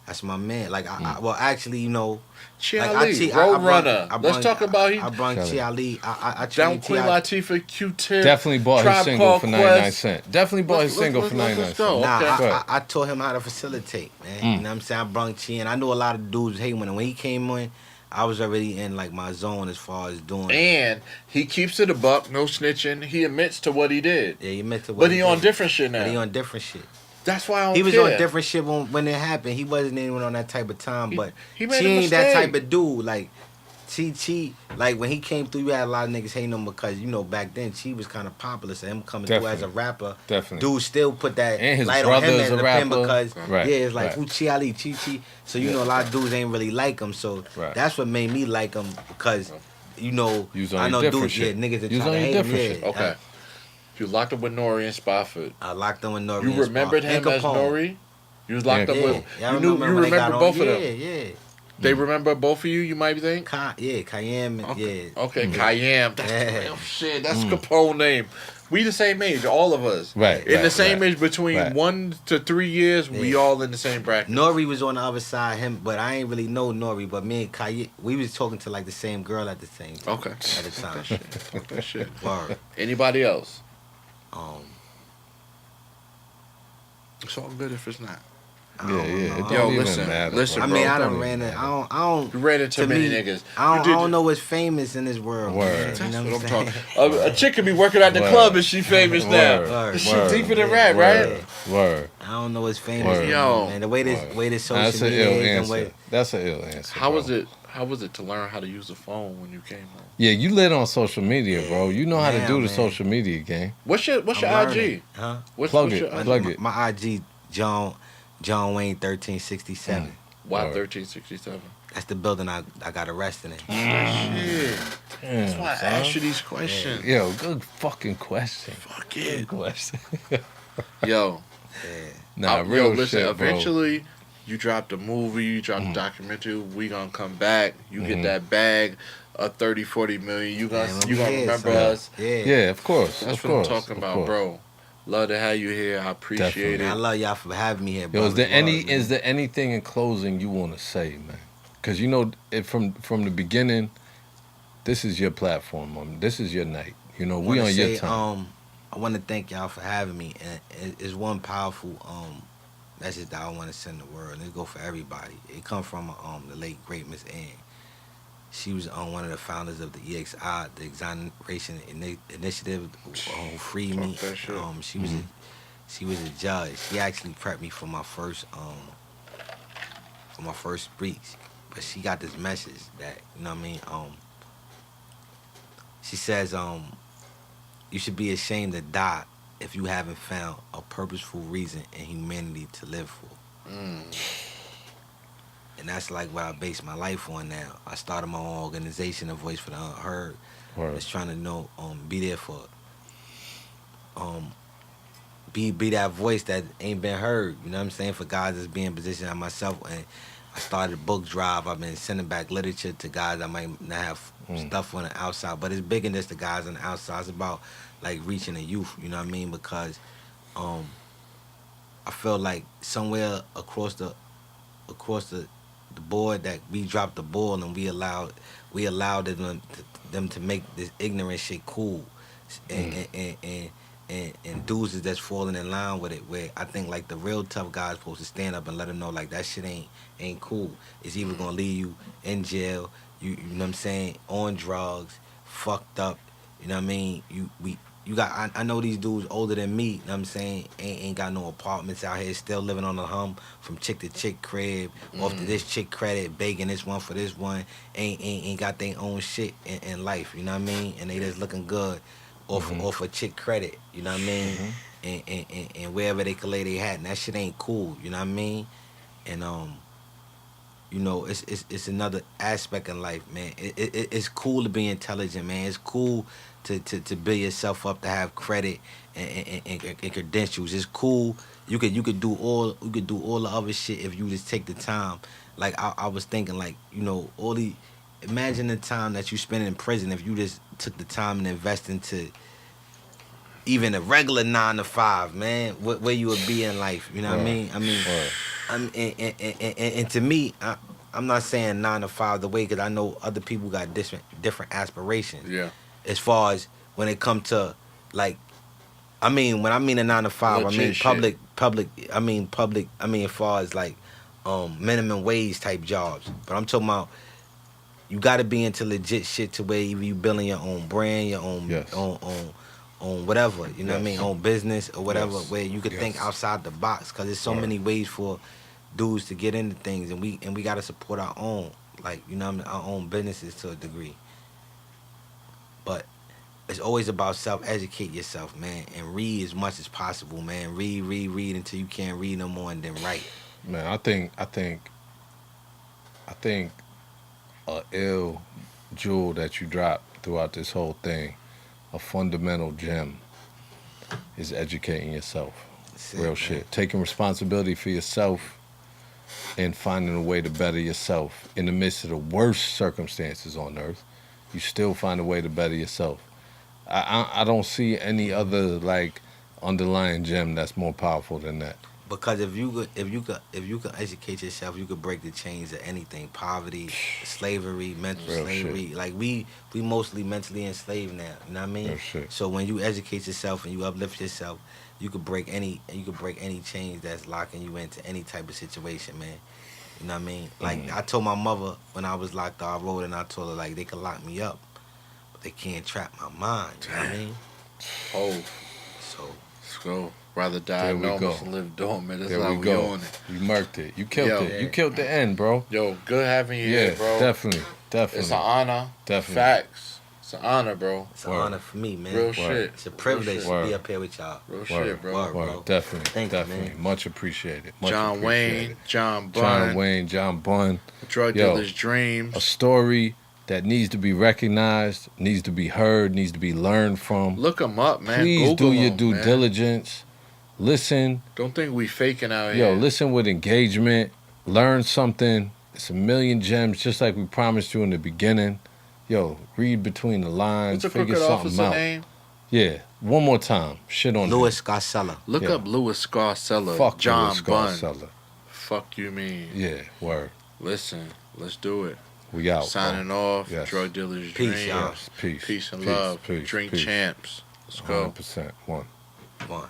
that's my man. Like well, actually, you know, Chi like, Ali, I Roadrunner. brung- Let's talk about I brung Tell Chi it. Ali. I Down treated Queen T.I. Latifah, Q-Tip. Definitely bought Tribe his single Called for 99 Quest. cents. Definitely bought his Let's- single let's- for 99 let's go. cents. Nah, Okay. Go ahead. I taught him how to facilitate, man. You know what I'm saying? I brung Chi, and I know a lot of dudes hate when he came in. I was already in like my zone as far as doing. And he keeps it a buck, no snitching. He admits to what he did. Yeah, you meant to. But he on different shit But he now. on different shit. That's why I don't He was care. on different shit when it happened. He wasn't even on that type of time. But he Chi made a ain't that mistake. type of dude. Like Chi, like when he came through, you had a lot of niggas hating him because you know back then Chi was kind of popular. So him coming through as a Definitely. rapper, Definitely. dude still put that And his light on him brother's as a the rapper. pin because Right, yeah, it's like right. who Chi Ali, Chi. So you know a lot of dudes ain't really like him. So Right. that's what made me like him because you know You was on I your know different dudes, shit. yeah, niggas that You was try on to your hate him. different Yeah, shit. Okay. You locked up with Nori and Spofford. I locked him with Nori. You and remembered Spock. him And as Capone. Nori? You was locked up Yeah. with... Yeah, I You knew. You when they got remember on. both of Yeah, them. yeah. They remember both of you. You might think. Cayenne. Okay. Yeah. Okay, Cayenne. That's Yeah. oh, shit. That's Capone name. We the same age, all of us. Right. In the same age, between 1 to 3 years, we all in the same bracket. Nori was on the other side, but I ain't really know Nori. But me and Cayenne, we was talking to like the same girl at the same time. Okay. At the time. Fuck that shit. Word. Anybody else? Um. It's all good if it's not. Yeah. It Yo, don't even listen, matter. listen, bro. I mean, It I don't done even ran it. matter. I don't. You ran into To many me, niggas. I don't know what's famous in this world. Word. Man. That's You know what what I'm I'm saying? talking. A chick could be working at the Word. club and she famous now. Word. This shit Word. deeper than rap, right? Word. I don't know what's famous. Word. Yo. Man, the way this social That's an media ill is and answer. way. That's an ill answer. How bro. was it? How was it to learn how to use a phone when you came home? Yeah, you lit on social media, bro. You know how to Now, do the man. social media game. What's your I'm IG? learning. Huh? Plug what's it. your Plug it. My IG John Wayne 1367. Why Word. 1367? That's the building I got arrested in. Shit. Damn, That's why I son. asked you these questions. Yo, good fucking question. Fuck Good it. question. Yo. Yeah. Nah, real yo, listen, shit, bro. eventually, you dropped a movie, you dropped a documentary, we gonna come back, you get that bag of 30, 40 million, you gonna remember son. us. Yeah. Yeah, of course. That's of what course, I'm talking of about, course. bro. Love to have you here. I appreciate Definitely. Man, I it. love y'all for having me here, bro. Yo, is there anything in closing you want to say, man? Because you know, from the beginning, this is your platform. This is your night. You know, we on your time. I want to thank y'all for having me, and it's one powerful message that I want to send the world, and it go for everybody. It come from the late great Miss Ann. She was one of the founders of the EXI, the Exoneration Initiative, who freed me. Talk that shit. She was a judge. She actually prepped me for my first speech, but she got this message that, you know what I mean. She says you should be ashamed to die if you haven't found a purposeful reason in humanity to live for. And that's like what I base my life on now. I started my own organization, A Voice for the Unheard. Word. Just trying to be there for, be that voice that ain't been heard. You know what I'm saying? For guys that's being positioned at myself. And I started a book drive. I've been sending back literature to guys that might not have stuff on the outside, but it's bigger than just the guys on the outside. It's about like reaching the youth. You know what I mean? Because I feel like somewhere across the board that we dropped the ball and we allowed them to make this ignorant shit cool, and dudes that's falling in line with it. Where I think like the real tough guys supposed to stand up and let them know like that shit ain't cool. It's either gonna leave you in jail, you know what I'm saying, on drugs, fucked up. You know what I mean? You got I know these dudes older than me, you know what I'm saying, ain't got no apartments out here, still living on the hum from chick to chick crib, off to this chick credit, begging this one for this one, ain't got their own shit in life, you know what I mean? And they just looking good off a chick credit, you know what I mean? And wherever they can lay their hat, and that shit ain't cool, you know what I mean? And you know, it's another aspect in life, man. It's cool to be intelligent, man. It's cool to build yourself up, to have credit and credentials. It's cool. You could do all the other shit if you just take the time. Like I was thinking, like, you know, imagine the time that you spend in prison if you just took the time and invest into even a regular 9 to 5, man. Where you would be in life, you know what I mean? And to me, I'm not saying 9 to 5 the way, because I know other people got different aspirations. Yeah. As far as when it comes to, like, I mean, when I mean a 9 to 5, Legit I mean shit. public. I mean as far as like minimum wage type jobs. But I'm talking about you got to be into legit shit to where you building your own brand, your own Yes. on whatever, you know what I mean, on business or whatever, Yes. where you could think Yes. outside the box, because there's so Right. many ways for dudes to get into things, and we got to support our own, like, you know what I mean, our own businesses to a degree. But it's always about self-educate yourself, man, and read as much as possible, man. Read until you can't read no more, and then write. Man, I think a ill jewel that you dropped throughout this whole thing, a fundamental gem, is educating yourself. That's it, Real man. shit. Taking responsibility for yourself and finding a way to better yourself in the midst of the worst circumstances on earth. You still find a way to better yourself. I don't see any other like underlying gem that's more powerful than that. Because if you could educate yourself, you could break the chains of anything: poverty, slavery, mental Real slavery. shit. Like we mostly mentally enslaved now. You know what I mean? Real shit. So when you educate yourself and you uplift yourself, you could break any chains that's locking you into any type of situation, man. You know what I mean? Like I told my mother when I was locked up, I wrote and I told her like they could lock me up, but they can't trap my mind. You know what I mean? Oh, So let's go. Rather die There we enormous go. than live dormant. That's There how we we go. on it. You murked it. You killed Yo. it. You killed the end, bro. Yo, good having you Yeah, here, bro. definitely. It's an honor. Definitely. Facts. It's an honor, bro. it's an Word. honor for me, man. Real shit. It's a privilege Real to Word. be up here with y'all. Real Word. shit, bro. Word. Word. bro. Definitely. Thank you, Definitely. man. Much appreciated. Much John appreciated. Wayne, John Bunn, John Wayne, John Bunn. Drug Yo. Dealer's Dreams. A story that needs to be recognized, needs to be heard, needs to be learned from. Look them up, man. Please Google do your 'em, due man. diligence. Listen. Don't think we faking out Yo, here. listen with engagement. Learn something. It's a million gems, just like we promised you in the beginning. Yo, read between the lines. What's the Figure crooked something officer out. name? Yeah, one more time. Shit on Louis Garcella. Look Yeah. up Louis Scarcella. Fuck John Louis Bunn. Scarcella. Fuck you mean. Yeah, word. Listen, let's do it. We out. Signing off. Yes. Drug Dealer's Peace, Dreams. y'all. Yes, peace. Peace and love. Peace, Drink peace. champs. Let's go. 100%. One. One.